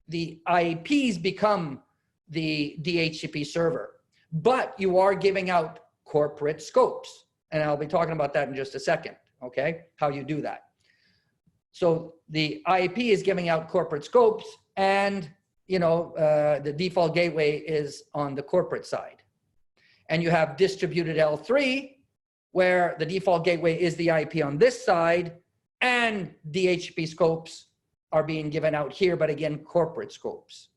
the IPs become the DHCP server, but you are giving out corporate scopes. And I'll be talking about that in just a second, okay? How you do that. So the IP is giving out corporate scopes, and the default gateway is on the corporate side. And you have distributed L3, where the default gateway is the IP on this side, and DHCP scopes are being given out here, but again, corporate scopes.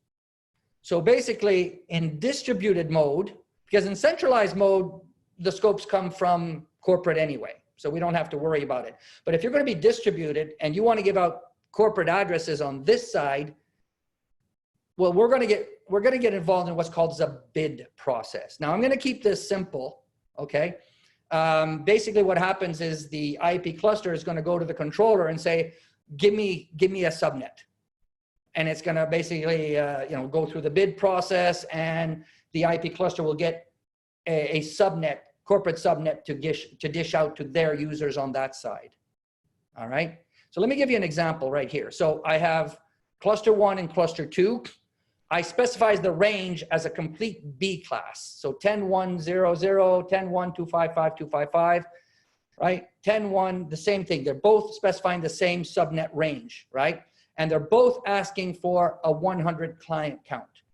So basically, in distributed mode, because in centralized mode, the scopes come from corporate anyway, so we don't have to worry about it. But if you're going to be distributed and you want to give out corporate addresses on this side, well, we're going to get we're going to get involved in what's called the bid process. Now, I'm going to keep this simple, okay? Basically, what happens is the IP cluster is going to go to the controller and say, give me a subnet. And it's going to basically, go through the bid process, and the IP cluster will get a subnet, corporate subnet to dish out to their users on that side. All right. So let me give you an example right here. So I have cluster 1 and cluster 2. I specify the range as a complete B class. So 10.1.0.0, 10.1.255.255, right? 10.1, the same thing. They're both specifying the same subnet range, right? And they're both asking for a 100 client count.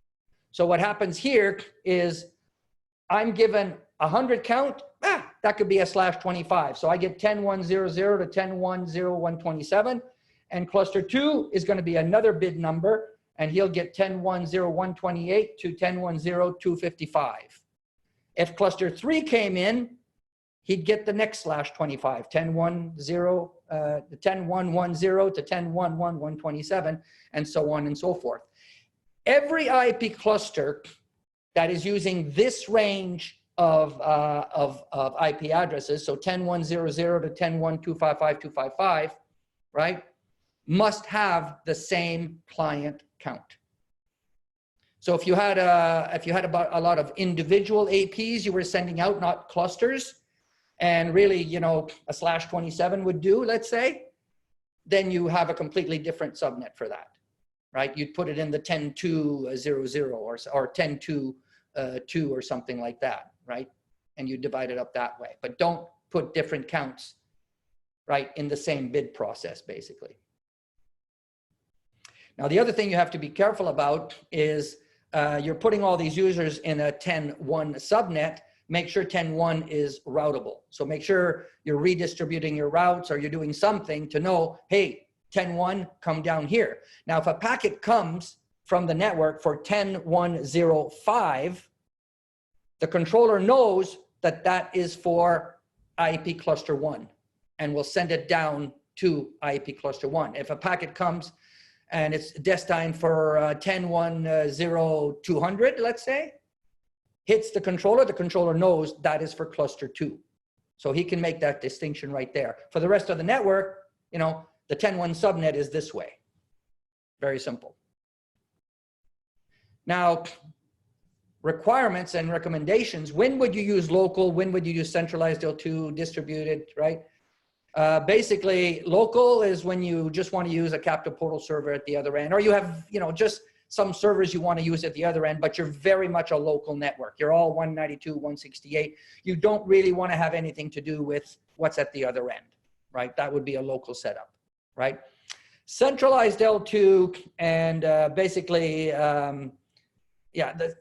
So what happens here is I'm given 100 count, that could be a /25. So I get 10.1.0.0 to 10.1.0.127, and cluster 2 is going to be another bid number, and he'll get 10.1.0.128 to 10.1.0.255. If cluster 3 came in, he'd get the next /25, 10.1.1.0 to 10.1.1.127, and so on and so forth. Every IP cluster that is using this range of IP addresses, so 10.1.0.0 to 10.1.255.255, right, must have the same client count. So if you had about a lot of individual APs you were sending out, not clusters, and really, a /27 would do, let's say, then you have a completely different subnet for that, right? You'd put it in the 10.2.0.0 or 10.2.2 or something like that, right? And you divide it up that way. But don't put different counts, right, in the same bid process, basically. Now, the other thing you have to be careful about is you're putting all these users in a 10.1 subnet. Make sure 10.1 is routable. So make sure you're redistributing your routes, or you're doing something to know, hey, 10.1, come down here. Now, if a packet comes from the network for 10.1.0.5, the controller knows that that is for IP cluster 1 and will send it down to IP cluster 1. If a packet comes and it's destined for 10.1.0.200, let's say, hits the controller knows that is for cluster 2. So he can make that distinction right there. For the rest of the network, the 10.1 subnet is this way. Very simple. Now, requirements and recommendations, when would you use local? When would you use centralized L2, distributed, right? Basically, local is when you just want to use a captive portal server at the other end, or you have, just some servers you want to use at the other end, but you're very much a local network. You're all 192.168. You don't really want to have anything to do with what's at the other end, right? That would be a local setup, right? Centralized L2 and basically, the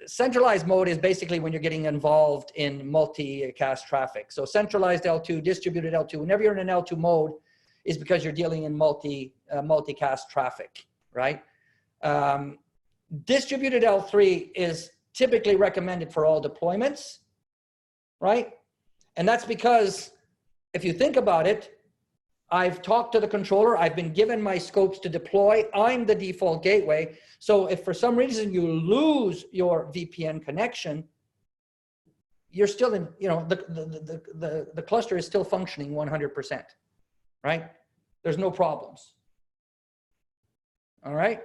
centralized mode is basically when you're getting involved in multicast traffic. So centralized L2, distributed L2, whenever you're in an L2 mode is because you're dealing in multicast traffic, right? Distributed L3 is typically recommended for all deployments, right? And that's because if you think about it, I've talked to the controller, I've been given my scopes to deploy, I'm the default gateway. So if for some reason you lose your VPN connection, you're still in, the cluster is still functioning 100%, right? There's no problems. All right.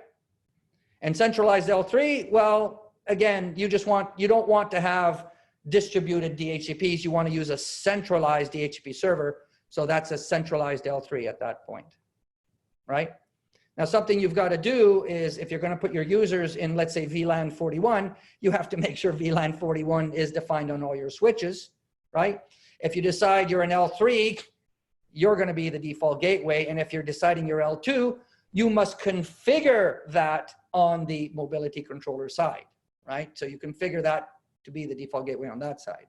And centralized L3, well, again, you don't want to have distributed DHCPs. You want to use a centralized DHCP server. So that's a centralized L3 at that point, right? Now, something you've got to do is if you're going to put your users in, let's say, VLAN 41, you have to make sure VLAN 41 is defined on all your switches, right? If you decide you're an L3, you're going to be the default gateway. And if you're deciding you're L2, you must configure that on the mobility controller side, right? So you configure that to be the default gateway on that side.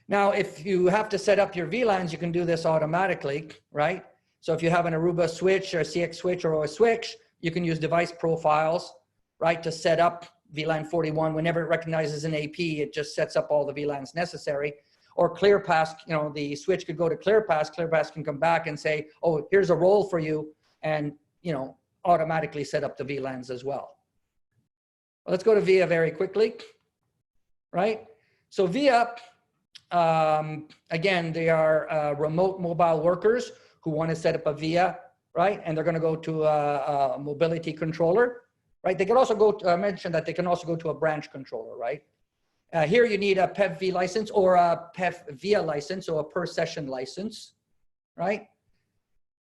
Now, if you have to set up your VLANs, you can do this automatically, right? So if you have an Aruba switch or a CX switch or OS switch, you can use device profiles, right, to set up VLAN 41. Whenever it recognizes an AP, it just sets up all the VLANs necessary. Or ClearPass, the switch could go to ClearPass. ClearPass can come back and say, oh, here's a role for you, and, automatically set up the VLANs as well. Let's go to VIA very quickly, right? So VIA, again, they are remote mobile workers who want to set up a VIA, right? And they're going to go to a mobility controller, right? They can also go to, I mentioned that they can also go to a branch controller, right? Here you need a PEV license or a PEV VIA license or a per session license, right?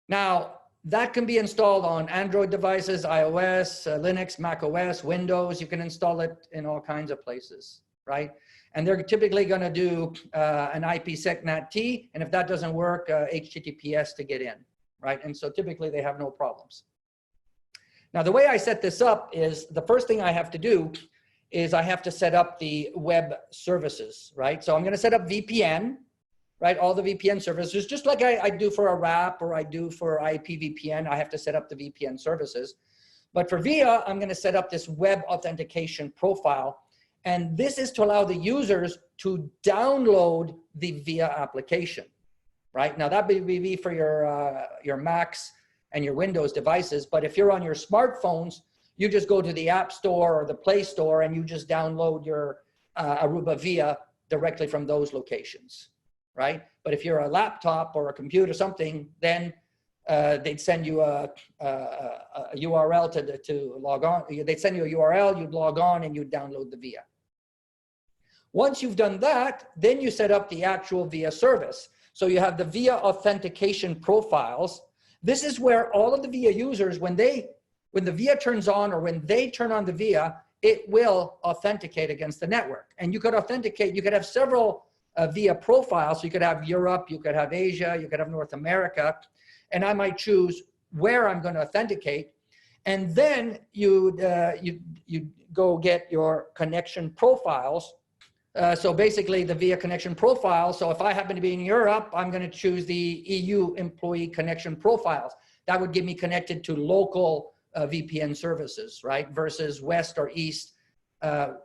Now, that can be installed on Android devices, iOS, Linux, Mac OS, Windows. You can install it in all kinds of places, right? And they're typically going to do an IPsec NAT-T, and if that doesn't work, HTTPS to get in, right? And so typically they have no problems. Now, the way I set this up is the first thing I have to do is I have to set up the web services, right? So I'm going to set up VPN, right? All the VPN services, just like I do for a RAP or I do for IPVPN, I have to set up the VPN services. But for VIA, I'm going to set up this web authentication profile. And this is to allow the users to download the VIA application, right? Now that would be for your Macs and your Windows devices. But if you're on your smartphones, you just go to the App Store or the Play Store and you just download your Aruba VIA directly from those locations, right? But if you're a laptop or a computer or something, then they'd send you a URL to log on. They'd send you a URL, you'd log on and you'd download the VIA. Once you've done that, then you set up the actual VIA service. So you have the VIA authentication profiles. This is where all of the VIA users, when the VIA turns on or when they turn on the VIA, it will authenticate against the network. And you could authenticate, you could have several VIA profiles. So you could have Europe, you could have Asia, you could have North America. And I might choose where I'm going to authenticate. And then you go get your connection profiles. So basically the VIA connection profile. So if I happen to be in Europe, I'm going to choose the EU employee connection profiles. That would get me connected to local VPN services, right? Versus West or East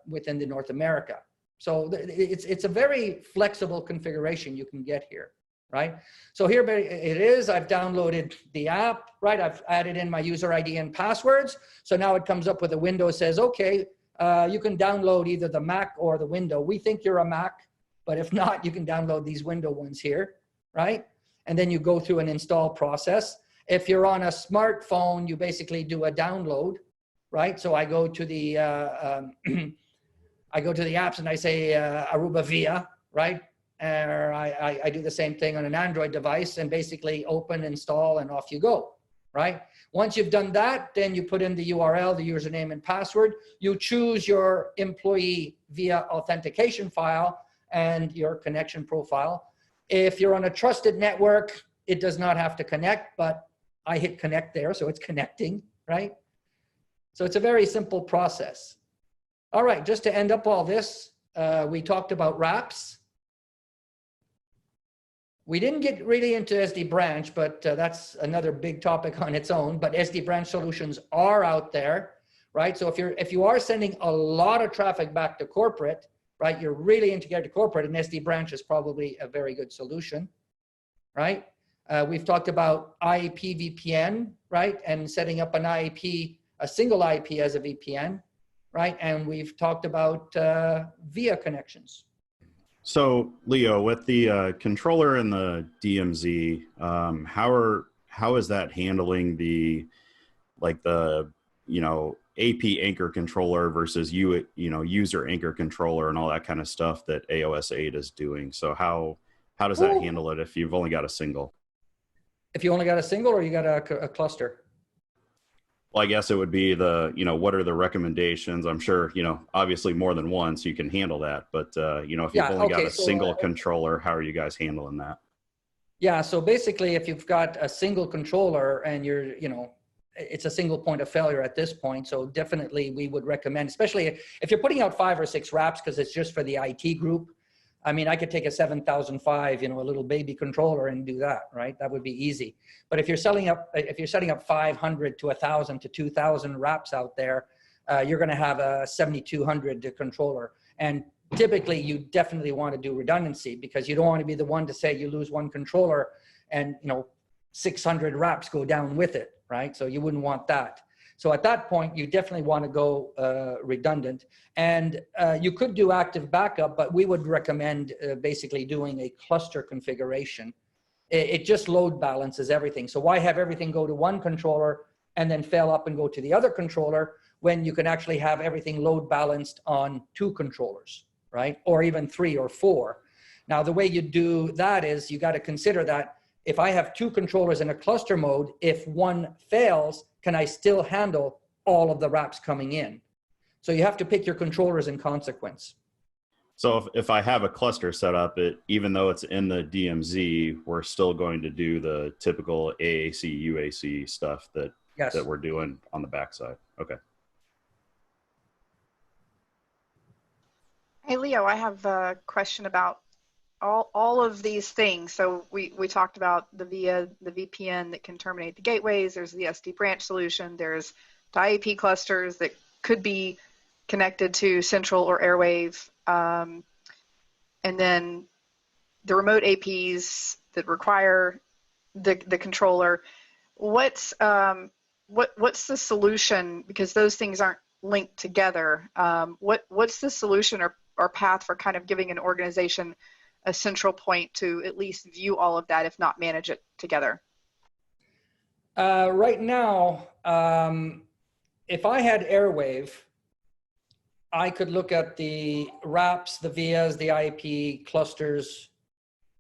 within the North America. So it's a very flexible configuration you can get here, right? So here it is. I've downloaded the app, right? I've added in my user ID and passwords. So now it comes up with a window that says, okay, you can download either the Mac or the window. We think you're a Mac, but if not, you can download these window ones here, right? And then you go through an install process. If you're on a smartphone, you basically do a download, right? So I go to the apps and I say Aruba VIA, right? Or I do the same thing on an Android device and basically open, install, and off you go, right? Once you've done that, then you put in the URL, the username and password. You choose your employee VIA authentication file and your connection profile. If you're on a trusted network, it does not have to connect, but I hit connect there, so it's connecting, right? So it's a very simple process. All right, just to end up all this, we talked about RAPs. We didn't get really into SD branch, but that's another big topic on its own. But SD branch solutions are out there, right? So if you are sending a lot of traffic back to corporate, right, you're really integrated to corporate, and SD branch is probably a very good solution, right? We've talked about IAP VPN, right, and setting up an IAP, a single IP as a VPN, right? And we've talked about VIA connections. So, Leo, with the controller and the DMZ, how is that handling the AP anchor controller versus user anchor controller and all that kind of stuff that AOS 8 is doing? So how does that handle it if you've only got a single? If you only got a single or you got a cluster? Well, I guess it would be what are the recommendations? I'm sure, obviously more than one, so you can handle that. But, if you've only got a single controller, how are you guys handling that? Yeah, so basically, if you've got a single controller and you're, it's a single point of failure at this point. So definitely we would recommend, especially if you're putting out 5 or 6 wraps because it's just for the IT group. I mean, I could take a 7005, a little baby controller and do that, right? That would be easy. But if you're setting up 500 to 1,000 to 2,000 wraps out there, you're going to have a 7200 controller. And typically, you definitely want to do redundancy because you don't want to be the one to say you lose one controller and 600 wraps go down with it, right? So you wouldn't want that. So at that point, you definitely want to go redundant. And you could do active backup, but we would recommend basically doing a cluster configuration. It just load balances everything. So why have everything go to one controller and then fail up and go to the other controller when you can actually have everything load balanced on 2 controllers, right? Or even 3 or 4. Now, the way you do that is you got to consider that if I have 2 controllers in a cluster mode, if one fails, can I still handle all of the wraps coming in? So you have to pick your controllers in consequence. So if I have a cluster set up, even though it's in the DMZ, we're still going to do the typical AAC, UAC stuff that we're doing on the backside. Okay. Hey, Leo, I have a question about all of these things. So we talked about the VPN that can terminate the gateways. There's the SD branch solution. There's the IAP clusters that could be connected to central or airwave. And then the remote APs that require the controller. What's the solution? Because those things aren't linked together. What's the solution or path for kind of giving an organization a central point to at least view all of that, if not manage it together? Right now, if I had Airwave, I could look at the wraps, the VIAs, the IP clusters,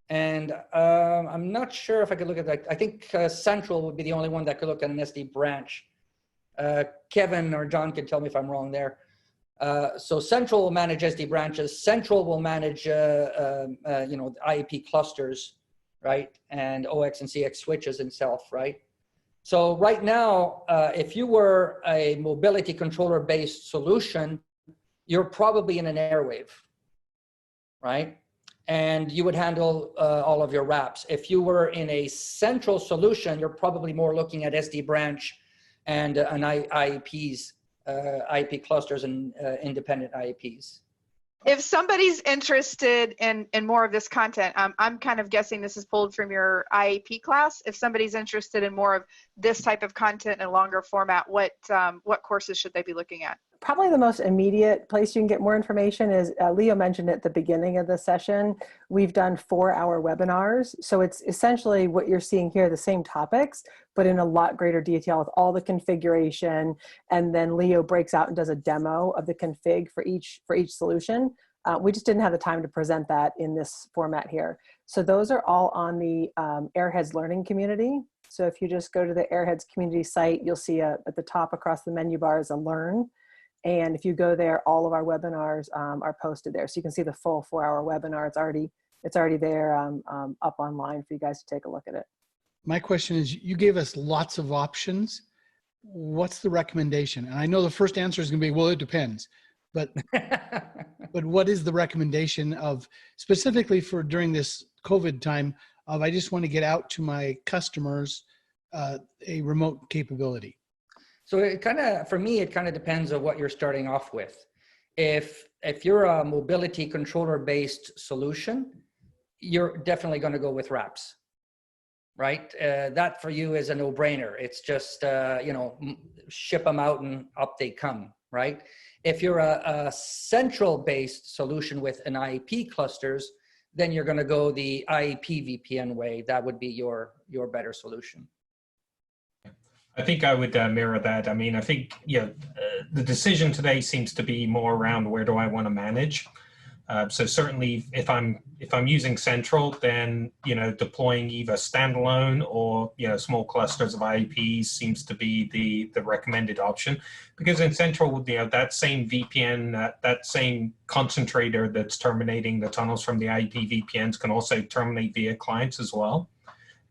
and I'm not sure if I could look at that. I think Central would be the only one that could look at an SD branch. Kevin or John can tell me if I'm wrong there. So Central will manage SD branches. Central will manage, IAP clusters, right? And OX and CX switches itself, right? So right now, if you were a mobility controller-based solution, you're probably in an Airwave, right? And you would handle all of your wraps. If you were in a Central solution, you're probably more looking at SD branch and IAPs. IP clusters and independent IAPs. If somebody's interested in more of this content, I'm kind of guessing this is pulled from your IAP class. If somebody's interested in more of this type of content in a longer format, what courses should they be looking at? Probably the most immediate place you can get more information is, Leo mentioned at the beginning of the session, we've done 4-hour webinars. So it's essentially what you're seeing here, the same topics, but in a lot greater detail with all the configuration. And then Leo breaks out and does a demo of the config for each solution. We just didn't have the time to present that in this format here. So those are all on the Airheads Learning Community. So if you just go to the Airheads community site, you'll see at the top across the menu bar is a Learn. And if you go there, all of our webinars are posted there. So you can see the full 4-hour webinar. It's already there up online for you guys to take a look at it. My question is, you gave us lots of options. What's the recommendation? And I know the first answer is going to be, well, it depends. But but what is the recommendation of specifically for during this COVID time of I just want to get out to my customers a remote capability? So it kind of, for me, it kind of depends on what you're starting off with. If you're a mobility controller-based solution, you're definitely going to go with wraps, right? That for you is a no-brainer. It's just, ship them out and up they come, right? If you're a central-based solution with an IAP clusters, then you're going to go the IAP VPN way. That would be your better solution. I think I would mirror that. I mean, I think the decision today seems to be more around where do I want to manage. So certainly, if I'm using Central, then deploying either standalone or small clusters of IAPs seems to be the recommended option, because in Central, that same VPN, that same concentrator that's terminating the tunnels from the IAP VPNs can also terminate via clients as well.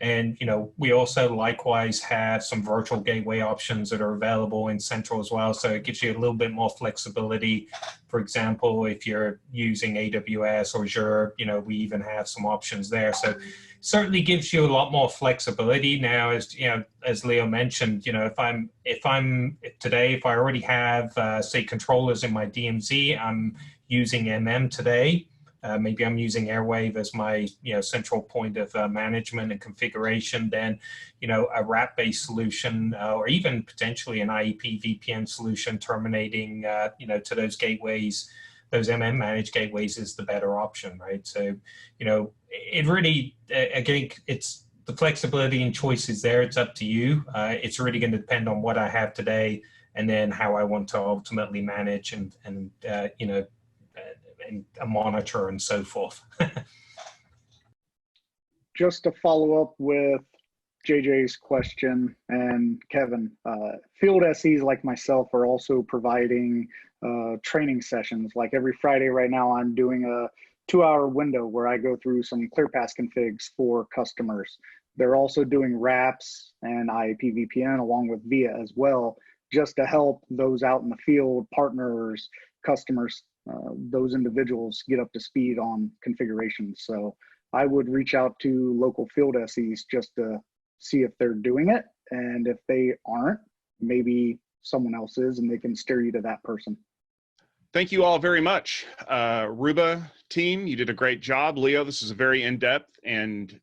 And, we also likewise have some virtual gateway options that are available in Central as well. So it gives you a little bit more flexibility. For example, if you're using AWS or Azure, we even have some options there. So certainly gives you a lot more flexibility. Now, as Leo mentioned, if I already have, say, controllers in my DMZ, I'm using MM today. maybe I'm using Airwave as my central point of management and configuration, then a RAP-based solution or even potentially an IEP VPN solution terminating to those gateways, those managed gateways is the better option, right? So it really, again, it's the flexibility and choice is there. It's up to you. It's really going to depend on what I have today and then how I want to ultimately manage and monitor and so forth. Just to follow up with JJ's question and Kevin, field SEs like myself are also providing training sessions. Like every Friday right now, I'm doing a 2-hour window where I go through some ClearPass configs for customers. They're also doing RAPs and IAP VPN along with VIA as well, just to help those out in the field, partners, customers, those individuals get up to speed on configurations. So I would reach out to local field SEs just to see if they're doing it. And if they aren't, maybe someone else is and they can steer you to that person. Thank you all very much. Aruba team, you did a great job. Leo, this is a very in-depth and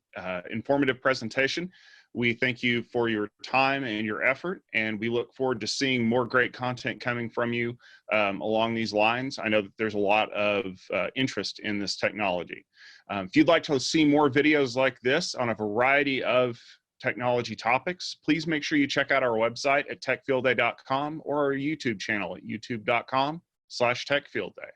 informative presentation. We thank you for your time and your effort, and we look forward to seeing more great content coming from you along these lines. I know that there's a lot of interest in this technology. If you'd like to see more videos like this on a variety of technology topics, please make sure you check out our website at techfieldday.com or our YouTube channel at youtube.com/techfieldday.